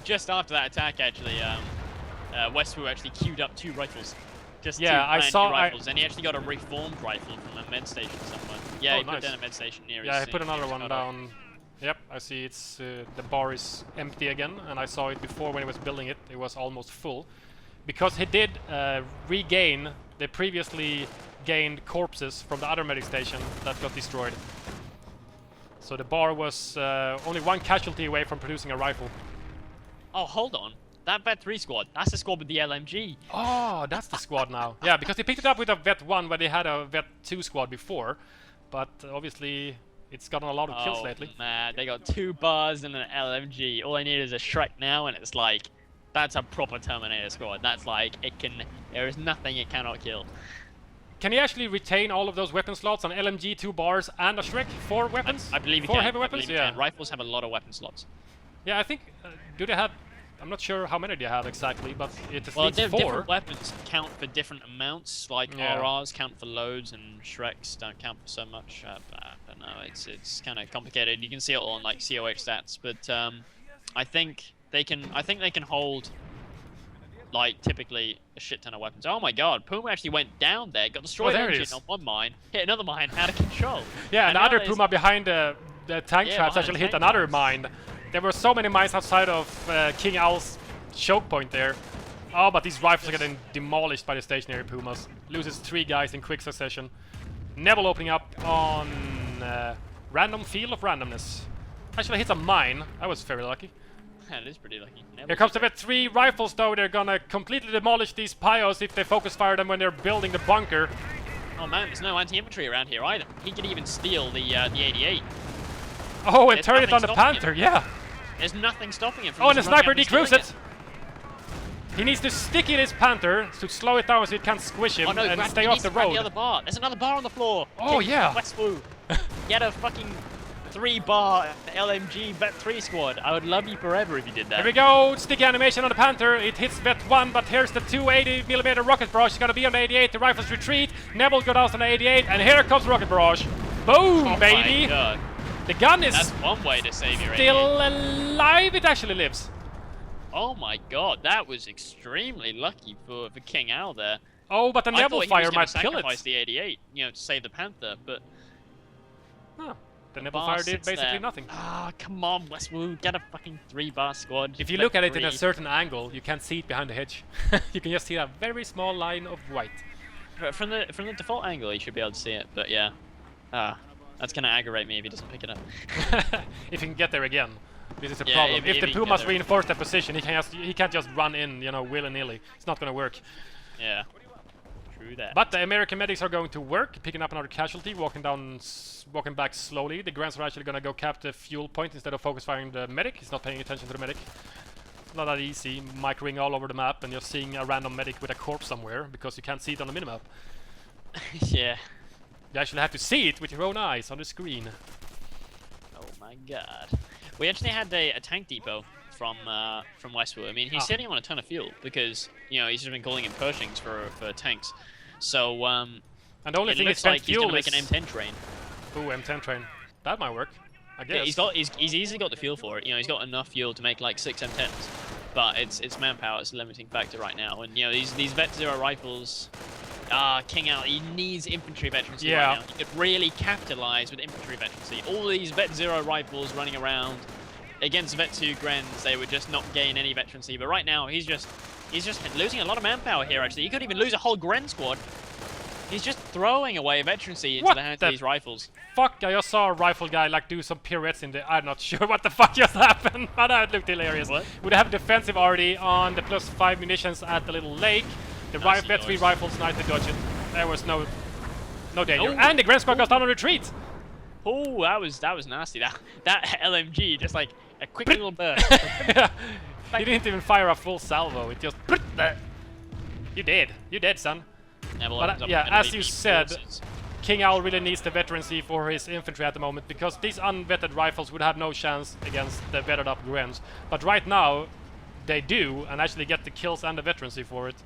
B: Just after that attack, actually, Westwood actually queued up 2 rifles. Just
A: I
B: two
A: saw
B: rifles, and he actually got a reformed rifle from a med station somewhere. Yeah, he put down a med station near his.
A: Yeah, he put another one down. Yep, I see it's the bar is empty again, and I saw it before when he was building it. It was almost full, because he did regain the previously gained corpses from the other medic station that got destroyed. So the bar was only 1 casualty away from producing a rifle.
B: Oh, hold on. That Vet 3 squad, that's the squad with the LMG.
A: Oh, that's the squad now. Yeah, because they picked it up with a Vet 1 where they had a Vet 2 squad before. But obviously, it's gotten a lot of kills lately.
B: Man, they got 2 bars and an LMG. All I need is a Shrek now, and it's like, that's a proper Terminator squad. That's like, there is nothing it cannot kill.
A: Can he actually retain all of those weapon slots, an LMG, 2 bars, and a Shrek? 4 weapons?
B: I believe he
A: 4
B: can.
A: heavy weapons? Yeah.
B: Rifles have a lot of weapon slots.
A: Yeah, I think, do they have, I'm not sure how many they have exactly, but it's at
B: well,
A: least 4.
B: Different weapons count for different amounts, like RRs count for loads and Shreks don't count for so much. I don't know, it's kind of complicated. You can see it all on like COH stats, but I think they can hold like typically a shit ton of weapons. Oh my god, Puma actually went down there, got destroyed engine on one mine, hit another mine, out of control.
A: Yeah, and the other Puma behind the tank traps actually hit another mine. There were so many mines outside of Kingowl's choke point there. Oh, but these rifles are getting demolished by the stationary Pumas. Loses 3 guys in quick succession. Neville opening up on random field of randomness. Actually hits a mine. I was very lucky.
B: That is pretty lucky.
A: Here comes the Vet 3 rifles though. They're gonna completely demolish these Pyos if they focus fire them when they're building the bunker.
B: Oh man, there's no anti-infantry around here either. He could even steal the 88.
A: Oh, and turn it on the Panther, yeah.
B: There's nothing stopping him from
A: and the sniper decrews it. He needs to stick in his Panther to slow it down so it can't squish him and stay off the road.
B: The other bar. There's another bar on the floor.
A: Oh yeah.
B: Westwoo. Get a fucking 3-bar LMG Vet 3 squad. I would love you forever if you did that.
A: Here we go. Sticky animation on the Panther. It hits Vet 1, but here's the 280mm rocket barrage. It's gonna be on the 88. The rifles retreat. Neville goes down on the 88, and here comes the rocket barrage. Boom, baby.
B: My God.
A: The gun is
B: That's one way to save your
A: still alive. It actually lives.
B: Oh my god, that was extremely lucky for Kingowl there.
A: Oh, but the Neville fire might kill it.
B: Sacrifice the 88, you know, to save the Panther, but
A: the Neville fire did basically nothing.
B: Ah, come on, Westwood, get a fucking 3-bar squad.
A: If you look at it in a certain angle, you can't see it behind the hedge. You can just see a very small line of white.
B: From the default angle, you should be able to see it, but yeah. That's gonna aggravate me if he doesn't pick it up.
A: If he can get there again, this is the problem. If the Pumas reinforce their position, he can't just run in, you know, willy-nilly. It's not gonna work.
B: Yeah, true that.
A: But the American medics are going to work, picking up another casualty, walking back slowly. The Grants are actually gonna go cap the fuel point instead of focus firing the medic. He's not paying attention to the medic. Not that easy, microing all over the map and you're seeing a random medic with a corpse somewhere because you can't see it on the minimap.
B: Yeah.
A: You actually have to see it with your own eyes on the screen.
B: Oh my god. We actually had a tank depot from Westwood. I mean, he's sitting on a ton of fuel because, you know, he's just been calling in Pershings for tanks. So,
A: and the only
B: it
A: thing
B: looks
A: spent
B: like he's
A: fuel
B: gonna make
A: is...
B: an M10 train.
A: Ooh, M10 train. That might work, I guess.
B: Yeah, he's easily got the fuel for it. You know, he's got enough fuel to make like 6 M10s. But it's manpower, it's a limiting factor right now. And, you know, these Vet Zero rifles... Kingowl, he needs infantry veterancy right now. He could really capitalize with infantry veterancy. All these Vet Zero rifles running around against Vet 2 Grens, they would just not gain any veterancy. But right now, he's just losing a lot of manpower here, actually. He could even lose a whole Gren squad. He's just throwing away veterancy into the hands of these rifles.
A: Fuck, I just saw a rifle guy like do some pirouettes in the... I'm not sure what the fuck just happened, but that looked hilarious.
B: What?
A: Would have defensive already on the +5 munitions at the little lake. The Vet 3 rifles nicely dodged it. There was no danger.
B: Oh.
A: And the Gren squad goes down on retreat!
B: Oh, that was nasty. That LMG, just like a quick little burst.
A: He didn't even fire a full salvo, it just... You dead, son. But yeah, as you said, Kingowl really needs the veterancy for his infantry at the moment, because these unvetted rifles would have no chance against the vetted up Grens. But right now, they do, and actually get the kills and the veterancy for it.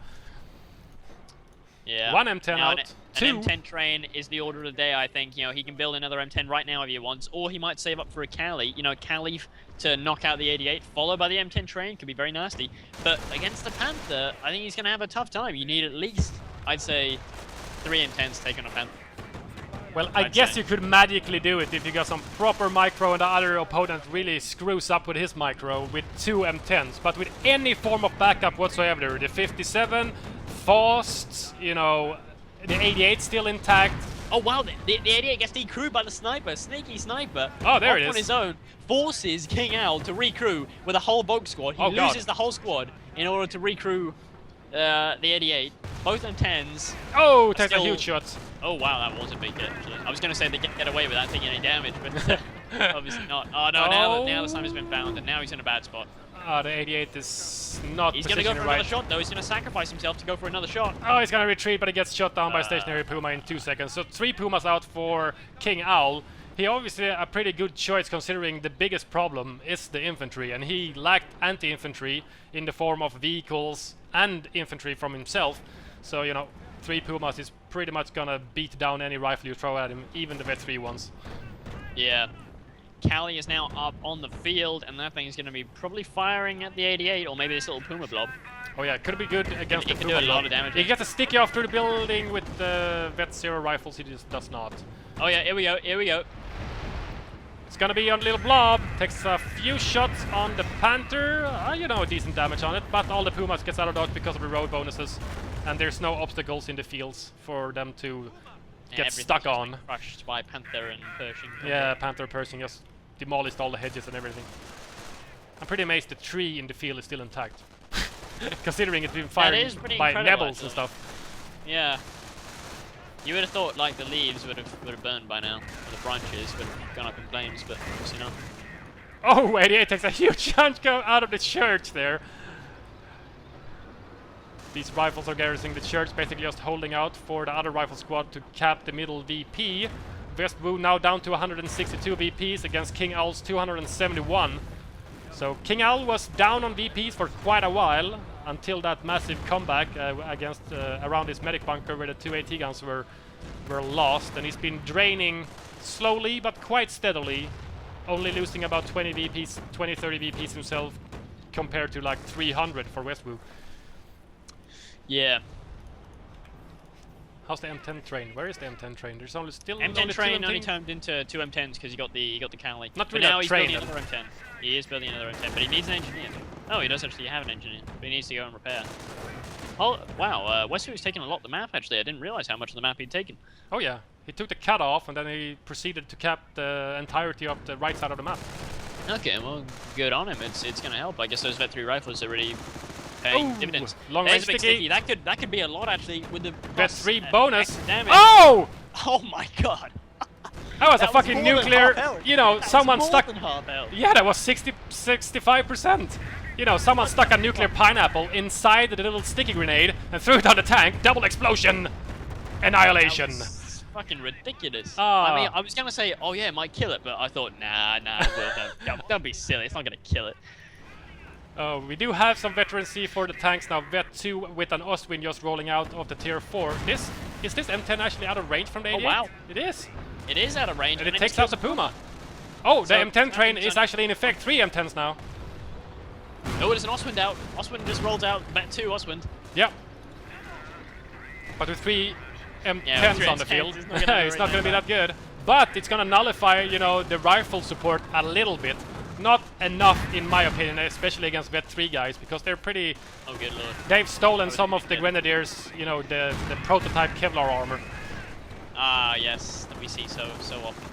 B: Yeah.
A: 1 M10
B: now,
A: out.
B: An
A: 2.
B: M10 train is the order of the day, I think. You know, he can build another M10 right now if he wants, or he might save up for a Cali. You know, Cali to knock out the 88, followed by the M10 train, could be very nasty. But against the Panther, I think he's going to have a tough time. You need at least, I'd say, 3 M10s to take on a Panther.
A: Well, I guess you could magically do it if you got some proper micro and the other opponent really screws up with his micro with 2 M10s. But with any form of backup whatsoever, the 57, fast, you know, the 88 still intact.
B: Oh wow, the 88 gets decrewed by the sniper, sneaky sniper.
A: Oh, there it is.
B: On his own, forces Kingowl to recrew with a whole Vogue squad. He loses the whole squad in order to recrew the 88. Both M10s.
A: Oh, takes a huge shot.
B: Oh wow, that was a big hit actually. I was going to say they get away without taking any damage, but obviously not. Oh no, now the sniper's been found and now he's in a bad spot.
A: The 88 is not
B: He's going to go for another shot though, he's going to sacrifice himself to go for another shot.
A: Oh, he's going to retreat, but he gets shot down by stationary Puma in 2 seconds. So 3 Pumas out for Kingowl. He obviously a pretty good choice considering the biggest problem is the infantry, and he lacked anti-infantry in the form of vehicles and infantry from himself. So, you know, 3 Pumas is pretty much going to beat down any rifle you throw at him, even the Vet 3 ones.
B: Yeah. Cali is now up on the field, and that thing is going to be probably firing at the 88, or maybe this little Puma blob.
A: Oh yeah, could be good against the
B: Puma
A: Puma
B: blob. It can do a lot of damage.
A: He gets a sticky off through the building with the Vet 0 rifles, he just does not.
B: Oh yeah, here we go.
A: It's gonna be on the little blob, takes a few shots on the Panther, you know, decent damage on it, but all the Pumas gets out of dodge because of the road bonuses, and there's no obstacles in the fields for them to get stuck on.
B: Like crushed by Panther and Pershing.
A: Yeah, Panther, Pershing just demolished all the hedges and everything. I'm pretty amazed the tree in the field is still intact, considering it's been fired by Nebbles and stuff.
B: Yeah. You would have thought like the leaves would have burned by now, or the branches would have gone up in flames, but obviously not.
A: Oh, 88 takes a huge chunk out of the church there. These rifles are garrisoning the church, basically just holding out for the other rifle squad to cap the middle VP. Westwood now down to 162 VPs against Kingowl's 271. So Kingowl was down on VPs for quite a while until that massive comeback against around his medic bunker where the 2 AT guns were lost, and he's been draining slowly but quite steadily, only losing about 20 VPs, 20-30 VPs himself compared to like 300 for Westwood.
B: Yeah.
A: How's the M10 train? Where is the M10 train? There's only still
B: M10 train only
A: M10?
B: turned into 2 M10s because he got the Cali.
A: Not
B: but
A: really
B: now
A: a
B: he's
A: train,
B: building another M10. He is building another M10, but he needs an engineer. Oh, he does actually have an engineer, but he needs to go and repair. Oh wow, Westwood's taken a lot of the map actually. I didn't realize how much of the map he'd taken.
A: Oh yeah, he took the cut off and then he proceeded to cap the entirety of the right side of the map.
B: Okay, well, good on him. It's going to help. I guess those Vet 3 rifles are really paying dividends.
A: Long range sticky.
B: That could be a lot actually with the
A: Vet 3 bonus.
B: Damage.
A: Oh!
B: Oh my god.
A: That was a fucking nuclear. You know, someone stuck.
B: Than half health.
A: Yeah, that was 65%. you know, someone stuck a nuclear pineapple inside the little sticky grenade and threw it on the tank. Double explosion. Annihilation.
B: It's fucking ridiculous.
A: Ah.
B: I mean, I was gonna say, oh yeah, it might kill it, but I thought, nah, don't be silly. It's not gonna kill it.
A: We do have some veterancy for the tanks now. Vet 2 with an Ostwind just rolling out of the tier 4. Is this M10 actually out of range from the 88?
B: Oh wow,
A: it is.
B: It is out of range.
A: And it takes out the Puma. Oh,
B: So,
A: the M10 train is actually in effect 3 M10s now.
B: Oh, there's an Ostwind out. Ostwind just rolled out. Vet 2 Ostwind.
A: Yep. But with 3 M10s
B: Yeah, with 3
A: on the
B: M10s,
A: field,
B: it's not gonna be
A: it's not
B: very
A: going to be that good. But it's going to nullify, you know, the rifle support a little bit. Not enough, in my opinion, especially against Vet 3 guys, because they're pretty...
B: Oh, good lord.
A: They've stolen some of the Grenadiers, you know, the prototype Kevlar armor.
B: Ah, yes, that we see so often.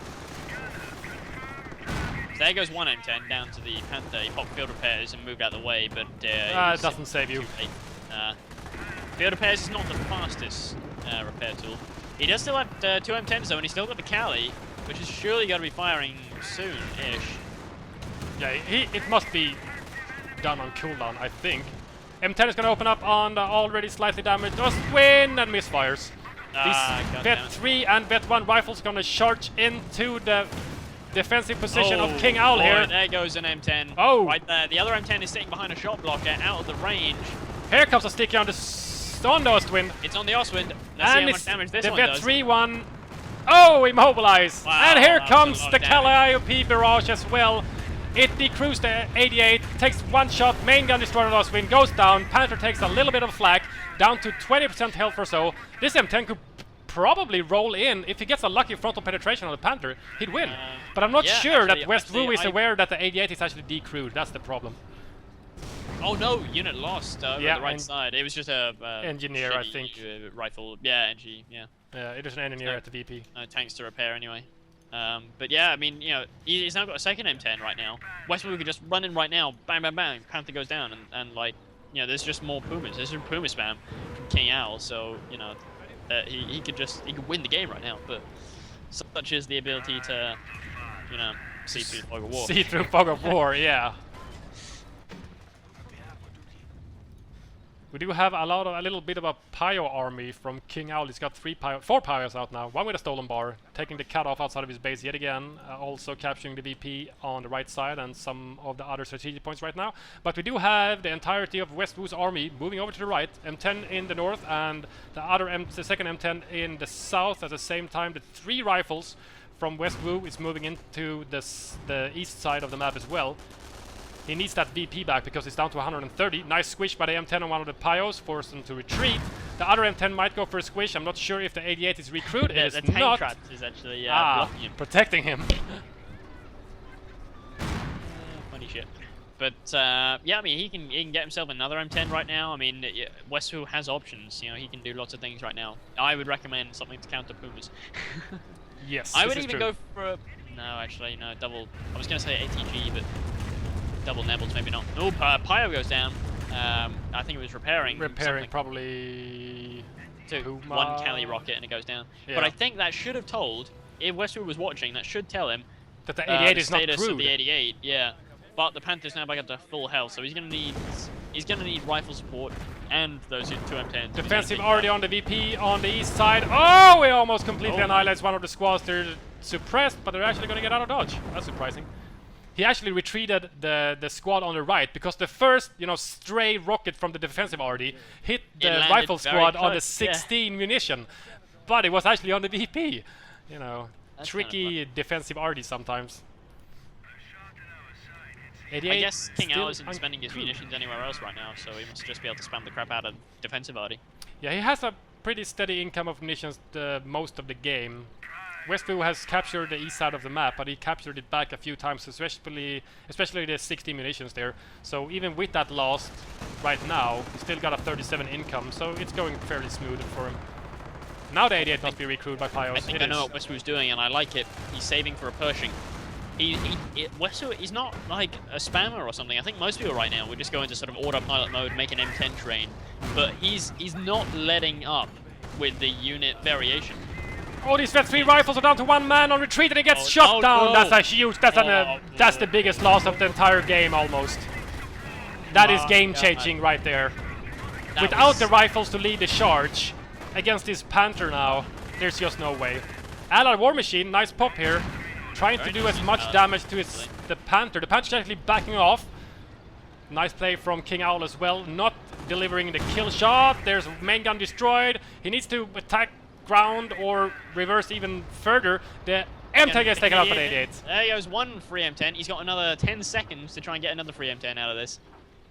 B: So there goes one M10 down to the Panther. He popped field repairs and moved out of the way, but
A: It doesn't save you.
B: Field repairs is not the fastest repair tool. He does still have 2 M10s though, and he's still got the Cali, which is surely got to be firing soon-ish.
A: Yeah, it must be done on cooldown, I think. M10 is going to open up on the already slightly damaged Ostwind and misfires. These Vet 3 and Vet 1 rifles are going to charge into the defensive position of Kingowl here.
B: There goes an M10.
A: Oh!
B: Right there. The other M10 is sitting behind a shot blocker out of the range.
A: Here comes a sticky on the Ostwind.
B: It's on the Ostwind. Let's see how much damage this
A: the
B: one
A: Vet
B: does.
A: 3 one. Oh, immobilized.
B: Wow,
A: and here
B: that was a
A: comes
B: lot
A: the
B: of damage.
A: Calliope Barrage as well. It decrews the 88, takes one shot, main gun destroyer on Ostwind, goes down. Panther takes a little bit of flak, down to 20% health or so. This M10 could probably roll in. If he gets a lucky frontal penetration on the Panther, he'd win. But I'm not
B: yeah,
A: sure
B: actually-
A: that Westwood is
B: actually,
A: aware that the 88 is actually decrewed. That's the problem.
B: Oh no, unit lost over
A: Yeah,
B: the right
A: and
B: side. It was just a
A: engineer, I
B: shitty,
A: think.
B: Rifle. Yeah, NG. Yeah.
A: It is an engineer at the VP.
B: Tanks to repair anyway. But yeah, I mean, you know, he's now got a second M10 right now. Westwood could just run in right now, bang, bang, bang. Panther goes down, and like, you know, there's just more Pumas. There's some Puma spam from Kingowl, so you know, he could win the game right now. But such is the ability to, you know, see through the fog of war.
A: See through fog of war, yeah. We do have a little bit of a Pio army from Kingowl. He's got 4 Pios out now. One with a stolen bar, taking the cut off outside of his base yet again. Also capturing the VP on the right side and some of the other strategic points right now. But we do have the entirety of Westwood's army moving over to the right. M10 in the north and the second M10 in the south. At the same time, the 3 rifles from Westwood is moving into the east side of the map as well. He needs that VP back because it's down to 130. Nice squish by the M10 on one of the Pios, forced him to retreat. The other M10 might go for a squish. I'm not sure if the 88 is recruited.
B: Yeah,
A: it
B: the
A: is
B: tank
A: not.
B: trap is actually blocking him.
A: Protecting him.
B: Funny shit. But yeah, I mean, he can get himself another M10 right now. I mean, Westwood has options. You know, he can do lots of things right now. I would recommend something to counter Pumas.
A: Yes,
B: I would even go for a... No, actually, no, double... I was going to say ATG, but double Nebbles, maybe not. Oh, Pio goes down. I think it was repairing.
A: Repairing, probably... Puma.
B: One Cali rocket and it goes down. Yeah. But I think that should have told, if Westwood was watching, that should tell him...
A: That the 88 is not
B: status
A: crewed.
B: Of the 88, yeah. But the Panther's now back up to full health, so he's gonna need rifle support and those 2 M10s.
A: Defensive already on the VP on the east side. Oh, he almost completely annihilates one of the squads. They're suppressed, but they're actually gonna get out of dodge. That's surprising. He actually retreated the squad on the right because the first, you know, stray rocket from the defensive RD hit the rifle squad on the 16 munition, but it was actually on the VP. You know, that's tricky defensive RD sometimes.
B: I guess Kingowl isn't spending his munitions anywhere else right now, so he must just be able to spam the crap out of defensive RD.
A: Yeah, he has a pretty steady income of munitions most of the game. Westwood has captured the east side of the map, but he captured it back a few times, especially the 60 munitions there. So even with that loss right now, he still got a 37 income, so it's going fairly smooth for him. Now the 88 must be recruited by Pios.
B: I think I know what Westwood's doing, and I like it. He's saving for a Pershing. Westwood, he's not like a spammer or something. I think most people right now would just go into sort of autopilot mode, make an M10 train, but he's not letting up with the unit variation.
A: Oh, these Vet 3 rifles are down to 1 man on retreat and he gets shot down. No. That's a huge, that's the biggest loss of the entire game almost. That is game-changing right there.
B: That
A: Without
B: was-
A: the rifles to lead the charge against this Panther now, there's just no way. Allied War Machine, nice pop here. Trying to do as much damage to the Panther. The Panther's actually backing off. Nice play from Kingowl as well. Not delivering the kill shot. There's main gun destroyed. He needs to attack ground or reverse even further. The M10 gets taken out by the 88.
B: There goes one free M10. He's got another 10 seconds to try and get another free M10 out of this.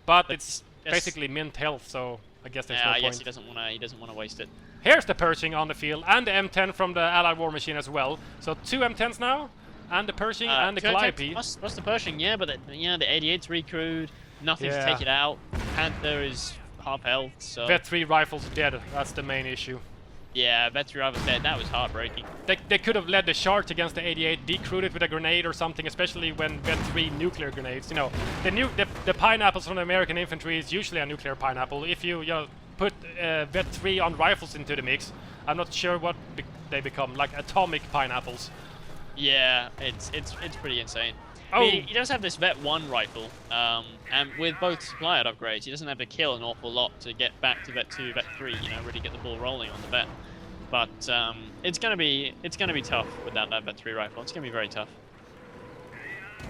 A: But it's basically mint health, so I guess there's no
B: I guess
A: point.
B: he doesn't want to waste it.
A: Here's the Pershing on the field, and the M10 from the Allied War Machine as well. So 2 M10s now, and the Pershing and the Calliope.
B: Plus the Pershing, yeah, but the 88's recrewed. Nothing to take it out. Panther is half health, so...
A: Vet 3 rifles dead, that's the main issue.
B: Yeah, Vet 3 rifles dead, that was heartbreaking.
A: They could have led the charge against the 88, decrewed it with a grenade or something, especially when Vet 3 nuclear grenades. You know, the pineapples from the American infantry is usually a nuclear pineapple. If you know, put Vet 3 on rifles into the mix, I'm not sure what they become, like atomic pineapples.
B: Yeah, it's pretty insane.
A: Oh.
B: I mean, he does have this Vet 1 rifle, and with both supplied upgrades, he doesn't have to kill an awful lot to get back to Vet 2, Vet 3, you know, really get the ball rolling on the Vet. But it's gonna be tough without that Vet 3 rifle. It's gonna be very tough.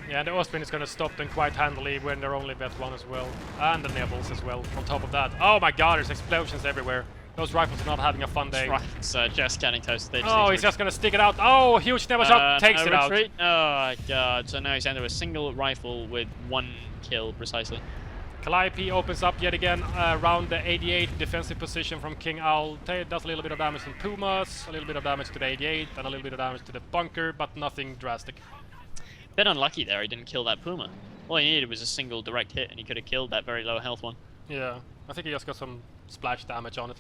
A: Yeah, the Austrian is gonna stop them quite handily when they're only Vet 1 as well, and the Nevils as well. On top of that, oh my God, there's explosions everywhere. Those rifles are not having a fun day.
B: It's just getting toasted.
A: Oh, he's just gonna stick it out. Oh, huge Nevil shot takes it out.
B: Oh my God! So now he's down to a single rifle with 1 kill precisely.
A: Calliope opens up yet again around the 88 defensive position from Kingowl. Does a little bit of damage to Pumas, a little bit of damage to the 88, and a little bit of damage to the bunker, but nothing drastic.
B: Bit unlucky there, he didn't kill that Puma. All he needed was a single direct hit and he could have killed that very low health one.
A: Yeah, I think he just got some splash damage on it.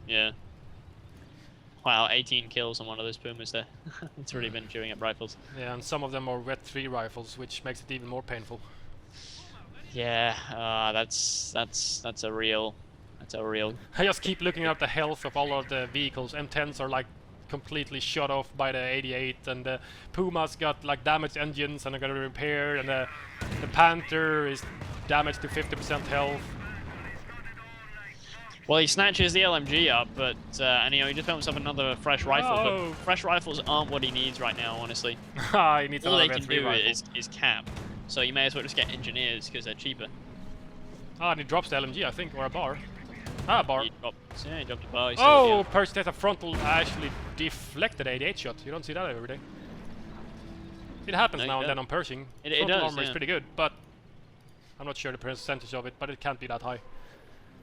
B: Yeah. Wow, 18 kills on one of those Pumas there. It's really been chewing up rifles.
A: Yeah, and some of them are Vet 3 rifles, which makes it even more painful.
B: Yeah, that's a real...
A: I just keep looking at the health of all of the vehicles. M10s are like completely shut off by the 88, and the Puma's got like damaged engines and are gonna repair, and the Panther is damaged to 50% health.
B: Well, he snatches the LMG up, but and you know, he just found himself another fresh rifle.
A: Oh.
B: But fresh rifles aren't what he needs right now, honestly.
A: He needs
B: All
A: another
B: they
A: Vet
B: can
A: 3
B: do
A: rifle.
B: is cap. So you may as well just get engineers because they're cheaper.
A: Ah, and he drops the LMG, I think, or a bar. Ah, a bar.
B: He dropped a bar.
A: Oh, Pershing has a frontal actually deflected 88 shot. You don't see that every day. It happens
B: No,
A: now
B: you
A: and
B: don't.
A: then on Pershing.
B: It
A: Frontal
B: does,
A: armor is
B: yeah.
A: pretty good, but I'm not sure the percentage of it, but it can't be that high.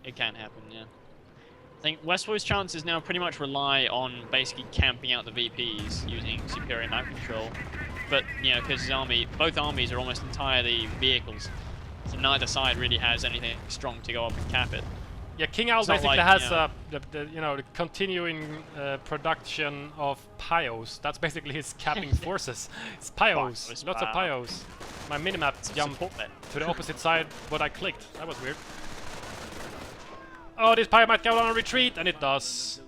B: It can happen, yeah. I think Westwood's chances now pretty much rely on basically camping out the VPs using superior map control. But, you know, because his army, both armies are almost entirely vehicles. So neither side really has anything strong to go up and cap it.
A: Yeah, Kingowl
B: It's not
A: basically
B: like,
A: has
B: you know,
A: the continuing production of pyos. That's basically his capping forces. It's pyos,
B: Pyos,
A: lots of
B: wow.
A: pyos. My minimap jumped
B: Support that.
A: to the opposite side what I clicked. That was weird. Oh, this pyro might go on a retreat, and it does.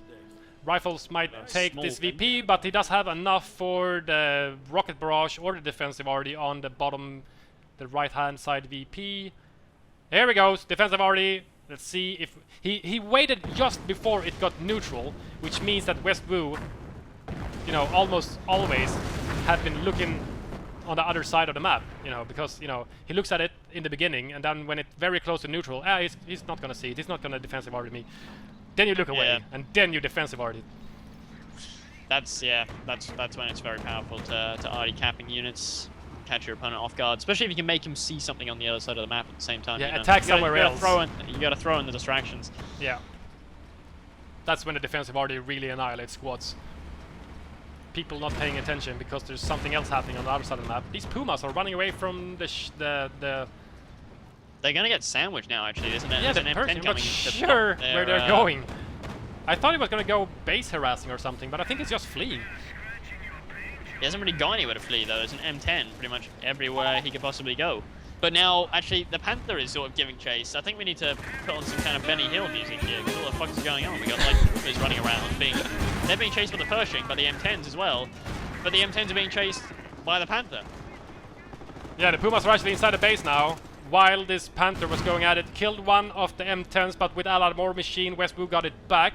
A: Rifles might take
B: small
A: this
B: thing.
A: VP, but he does have enough for the rocket barrage or the defensive already on the bottom, the right-hand side VP. Here we go, defensive already. Let's see if he waited just before it got neutral, which means that Westwood, you know, almost always have been looking on the other side of the map, you know, because, you know, he looks at it in the beginning, and then when it's very close to neutral, he's not gonna see it, he's not gonna defensive already me. Then you look away,
B: Yeah.
A: and then you defensive already.
B: That's when it's very powerful to already capping units, catch your opponent off guard, especially if you can make him see something on the other side of the map at the same time.
A: Yeah,
B: you know?
A: attack
B: You gotta-
A: somewhere
B: you gotta
A: else.
B: You gotta throw in the distractions.
A: Yeah. That's when the defensive already really annihilates squads. People not paying attention because there's something else happening on the other side of the map. These Pumas are running away from the
B: They're gonna get sandwiched now, actually, isn't it?
A: yeah,
B: There's
A: the
B: an M10
A: Pershing. I'm not
B: coming to
A: sure
B: block
A: where
B: their,
A: they're going. I thought he was gonna go base harassing or something, but I think it's just fleeing.
B: He hasn't really gone anywhere to flee, though. There's an M10 pretty much everywhere he could possibly go. But now, actually, the Panther is sort of giving chase. I think we need to put on some kind of Benny Hill music here. What the fuck is going on? We got, like, Pumas running around. They're being chased by the Pershing, by the M10s as well. But the M10s are being chased by the Panther.
A: Yeah, the Pumas are actually inside the base now. while this Panther was going at it. Killed one of the M10s, but with Allied War Machine, Westwood got it back.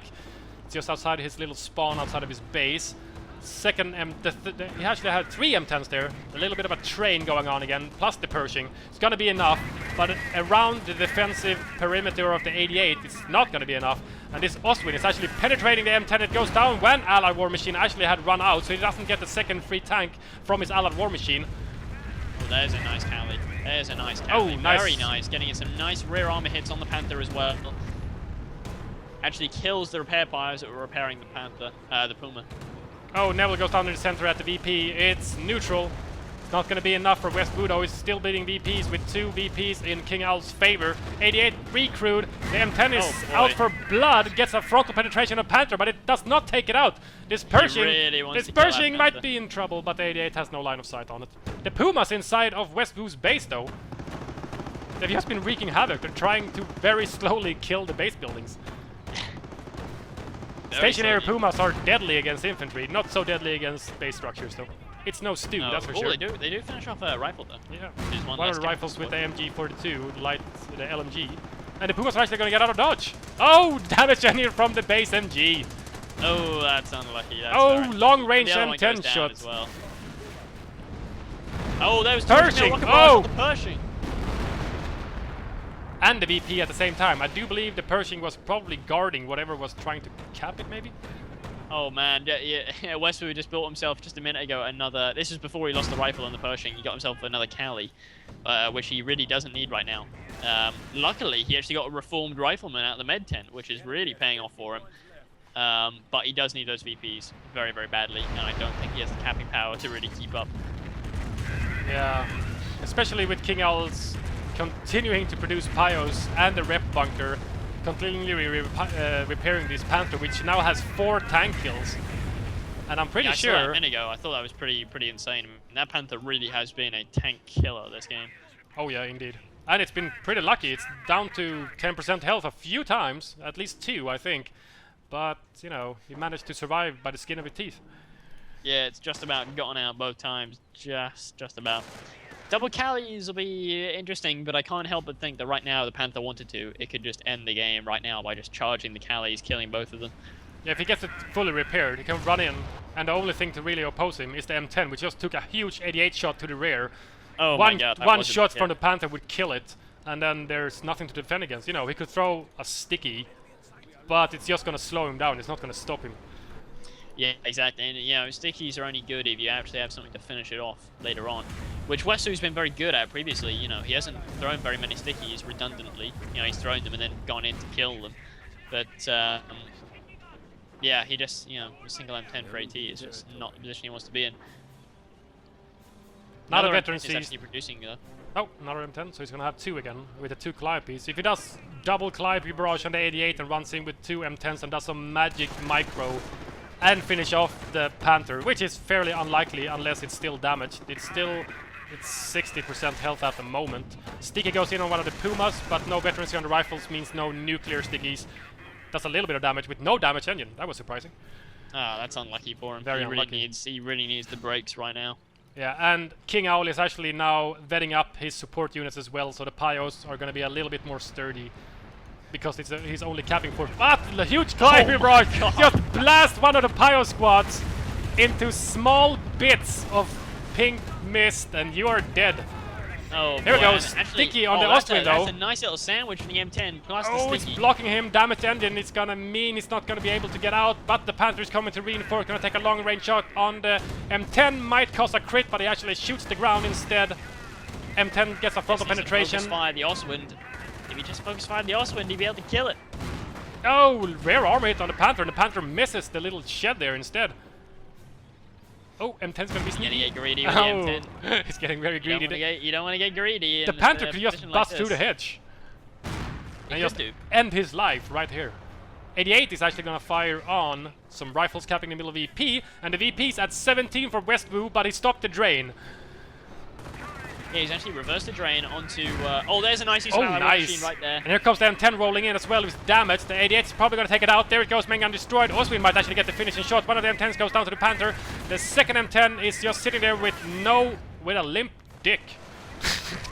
A: It's just outside his little spawn, outside of his base. Second he actually had 3 M10s there. A little bit of a train going on again, plus the Pershing. It's gonna be enough, but around the defensive perimeter of the 88, it's not gonna be enough. And this Oswin is actually penetrating the M10. It goes down when Allied War Machine actually had run out, so he doesn't get the second free tank from his Allied War Machine.
B: Oh, there's a nice Cali. There's a nice Cali.
A: Oh, nice.
B: Very nice. Getting some nice rear armor hits on the Panther as well. Actually kills the repair piles that were repairing the Panther, the Puma.
A: Oh, Neville goes down to the center at the VP. It's neutral. It's not going to be enough for Westwood. He's still beating VPs with 2 VPs in Kingowl's favor. 88 recruit. The M10 is out for blood. Gets a frontal penetration of Panther, but it does not take it out. This Pershing might be in trouble, but the 88 has no line of sight on it. The Puma's inside of Westwood's base, though. They've just been wreaking havoc. They're trying to very slowly kill the base buildings. Stationary Pumas are deadly against infantry, not so deadly against base structures though. It's no stew, that's for sure.
B: They do finish off a rifle though.
A: Yeah, one of the rifles with the MG42, the LMG. And the Pumas are actually going to get out of dodge. Oh, damage engineer from the base MG.
B: Oh, that's unlucky. That's
A: long range M10 shot.
B: As well. Oh, there was
A: Pershing.
B: The Pershing.
A: And the VP at the same time. I do believe the Pershing was probably guarding whatever was trying to cap it, maybe?
B: Oh man, yeah, Westwood just built himself just a minute ago another... This is before he lost the rifle on the Pershing. He got himself another Cali, which he really doesn't need right now. Luckily, he actually got a reformed rifleman out of the med tent, which is really paying off for him. But he does need those VPs very, very badly, and I don't think he has the capping power to really keep up.
A: Yeah, especially with Kingowl's continuing to produce Pios and the rep bunker, continually repairing this Panther, which now has 4 tank kills. And I'm pretty sure...
B: I saw that a minute ago. I thought that was pretty insane. I mean, that Panther really has been a tank killer this game.
A: Oh yeah, indeed. And it's been pretty lucky. It's down to 10% health a few times, at least 2, I think. But, you know, he managed to survive by the skin of his teeth.
B: Yeah, it's just about gotten out both times. Just about. Double Calis will be interesting, but I can't help but think that right now the Panther wanted to. It could just end the game right now by just charging the Calis, killing both of them.
A: Yeah, if he gets it fully repaired, he can run in, and the only thing to really oppose him is the M10, which just took a huge 88 shot to the rear.
B: Oh my god.
A: One shot from the Panther would kill it, and then there's nothing to defend against. You know, he could throw a sticky, but it's just going to slow him down. It's not going to stop him.
B: Yeah, exactly. And, you know, stickies are only good if you actually have something to finish it off later on, which Westwood's been very good at previously. You know, he hasn't thrown very many stickies redundantly. You know, he's thrown them and then gone in to kill them. But, yeah, he just, you know, a single M10 for AT is just not the position he wants to be in.
A: Not a veteran
B: is actually producing, though.
A: Oh, another M10, so he's going to have 2 again with a 2 Calliope. If he does double Calliope barrage on the 88 and runs in with 2 M10s and does some magic micro and finish off the Panther, which is fairly unlikely unless it's still damaged. It's 60% health at the moment. Sticky goes in on one of the Pumas, but no veterancy on the rifles means no nuclear stickies. Does a little bit of damage with no damage engine. That was surprising.
B: Ah, that's unlucky for him.
A: Very
B: unlucky. He really needs the brakes right now.
A: Yeah, and Kingowl is actually now vetting up his support units as well, so the Pios are going to be a little bit more sturdy. Because he's only capping for... Ah! The huge Calliope barrage! Just blast one of the Pio squads into small bits of pink mist, and you are dead.
B: Oh,
A: there we go. Sticky on the Oswin, though.
B: That's a nice little sandwich from the M10 plus
A: the
B: sticky.
A: It's blocking him. Damaged engine. It's gonna mean he's not gonna be able to get out, but the Panther is coming to reinforce. Gonna take a long range shot on the M10. Might cause a crit, but he actually shoots the ground instead. M10 gets a frontal penetration.
B: Fire the Oswind. If he just focus fire the Oswind, he'd be able to kill it.
A: Oh, rare armor hit on the Panther, and the Panther misses the little shed there instead. Oh, M10's gonna be sneaky.
B: He's getting greedy with the M10.
A: He's getting very greedy.
B: You don't want to get greedy.
A: The Panther could just bust through the hedge. And just end his life right here. 88 is actually gonna fire on some rifles capping the middle of VP, and the VP's at 17 for Westwood, but he stopped the drain.
B: Yeah, he's actually reversed the drain onto... oh, there's a nice
A: machine
B: right there.
A: And here comes the M10 rolling in as well with damage. The 88 is probably going to take it out. There it goes, main gun destroyed. Oswin might actually get the finishing shot. One of the M10s goes down to the Panther. The second M10 is just sitting there with a limp dick.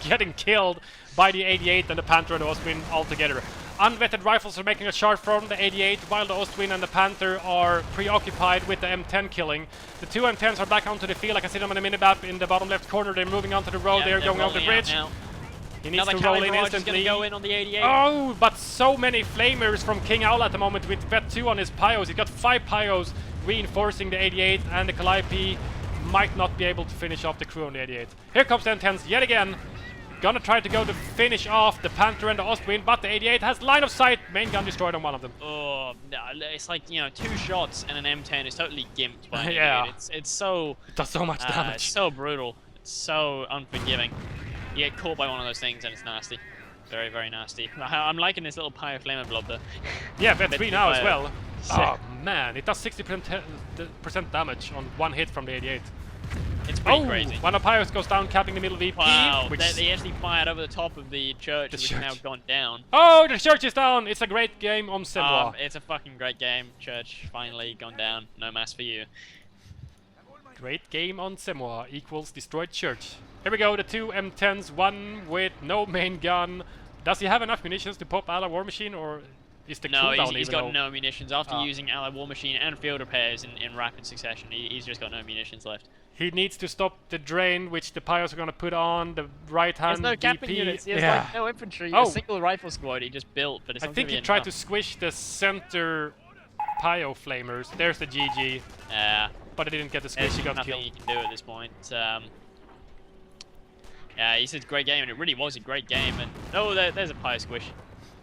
A: getting killed by the 88 and the Panther and the Ostwind all together. Unvetted rifles are making a charge from the 88, while the Ostwind and the Panther are preoccupied with the M10 killing. The two M10s are back onto the field. I can see them on the minimap in the bottom left corner. They're moving onto the road.
B: Yeah,
A: they're going over the bridge. He needs to roll in instantly.
B: Go in on the 88.
A: Oh, but so many flamers from Kingowl at the moment with Vet 2 on his pyos. He's got 5 pyos reinforcing the 88, and the Calliope might not be able to finish off the crew on the 88. Here comes the M10s yet again. Gonna try to go to finish off the Panther and the Ostwind, but the 88 has line of sight. Main gun destroyed on one of them.
B: Oh, no, it's like, you know, 2 shots and an M10 is totally gimped by an
A: yeah.
B: 88. It's so...
A: It does so much damage.
B: It's so brutal. It's so unforgiving. You get caught by one of those things and it's nasty. Very, very nasty. I'm liking this little Pyro Flamer blob though.
A: Yeah, Vet 3 now as well.
B: Sick.
A: Oh man, it does 60% damage on one hit from the 88.
B: It's pretty crazy.
A: One of Pyros goes down, capping the middle VP.
B: Wow,
A: which
B: they actually fired over the top of the church, which has now gone down.
A: Oh, the church is down! It's a great game on Semwa.
B: It's a fucking great game. Church finally gone down. No mass for you.
A: Great game on Semwa equals destroyed church. Here we go, the 2 M10s, one with no main gun. Does he have enough munitions to pop Allied War Machine, or is the cooldown
B: No,
A: even
B: he's got
A: low?
B: no munitions. After using Allied War Machine and field repairs in rapid succession, he's just got no munitions left.
A: He needs to stop the drain, which the Pyros are going to put on the right-hand
B: There's no capping
A: VP.
B: units. He has like no infantry.
A: Oh.
B: A single rifle squad he just built, but it's
A: I
B: not
A: think
B: gonna
A: he
B: be
A: tried
B: enough.
A: to squish the center Pyo Flamers. There's the GG.
B: Yeah.
A: But he didn't get the squish, he got
B: nothing
A: killed.
B: you can do at this point. Yeah, he said great game, and it really was a great game. And oh, there's a Pyro squish.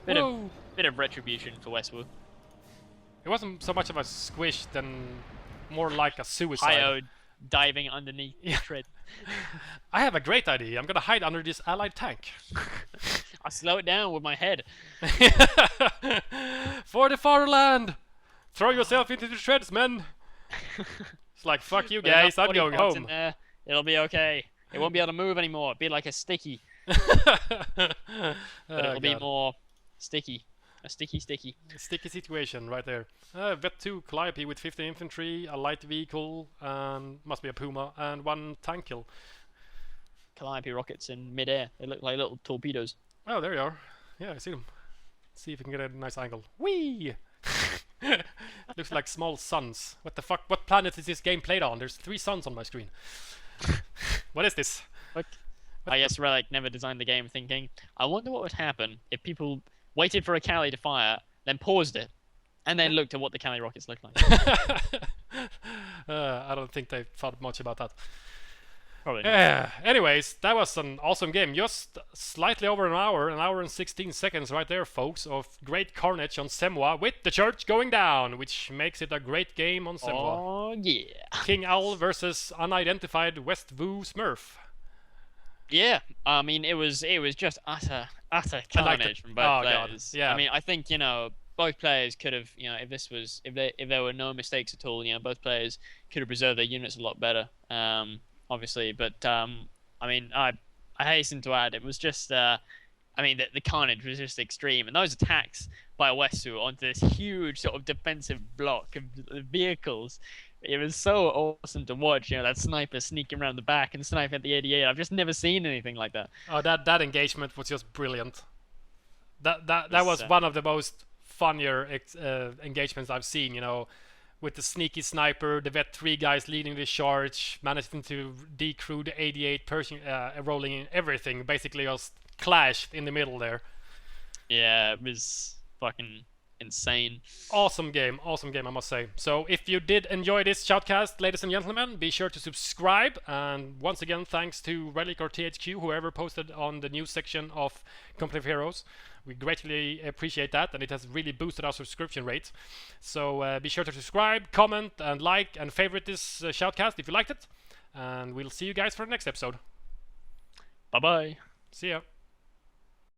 B: Bit of retribution for Westwood.
A: It wasn't so much of a squish than more like a suicide.
B: Pyro diving underneath the tread.
A: I have a great idea. I'm gonna hide under this allied tank.
B: I slow it down with my head.
A: For the fatherland! Throw yourself into the treads, men! It's like, fuck you guys, I'm going home.
B: It'll be okay. It won't be able to move anymore. It'll be like a sticky. But it'll be more sticky. A sticky.
A: A sticky situation right there. Vet 2 Calliope with 15 infantry, a light vehicle, must be a Puma, and 1 tank kill.
B: Calliope rockets in mid-air. They look like little torpedoes.
A: Oh, there you are. Yeah, I see them. Let's see if we can get a nice angle. Whee! Looks like small suns. What the fuck? What planet is this game played on? There's 3 suns on my screen. What is this?
B: Look, I guess Relic never designed the game thinking, I wonder what would happen if people waited for a Cali to fire, then paused it, and then looked at what the Cali rockets look like.
A: I don't think they thought much about that.
B: Probably not.
A: Anyways, that was an awesome game. Just slightly over an hour and 16 seconds right there, folks, of great carnage on Semwa with the church going down, which makes it a great game on Semwa.
B: Oh, yeah.
A: Kingowl versus unidentified Westwoo Smurf.
B: Yeah, I mean, it was just utter carnage from both players.
A: God. Yeah.
B: I mean, I think, you know, both players could have, you know, if there were no mistakes at all, you know, both players could have preserved their units a lot better. Obviously, but I mean, I hasten to add, it was just, I mean, the carnage was just extreme, and those attacks by Westwood onto this huge sort of defensive block of vehicles, it was so awesome to watch. You know, that sniper sneaking around the back and sniping at the 88. I've just never seen anything like that.
A: Oh, that engagement was just brilliant. That was one of the most funnier engagements I've seen. You know, with the sneaky sniper, the Vet 3 guys leading the charge, managing to decrew the 88, Pershing, rolling in everything, basically just clashed in the middle there.
B: Yeah, it was fucking insane.
A: Awesome game, I must say. So if you did enjoy this shoutcast, ladies and gentlemen, be sure to subscribe. And once again, thanks to Relic or THQ, whoever posted on the news section of Company of Heroes. We greatly appreciate that, and it has really boosted our subscription rate. So be sure to subscribe, comment, and like, and favorite this shoutcast if you liked it. And we'll see you guys for the next episode.
B: Bye-bye.
A: See ya.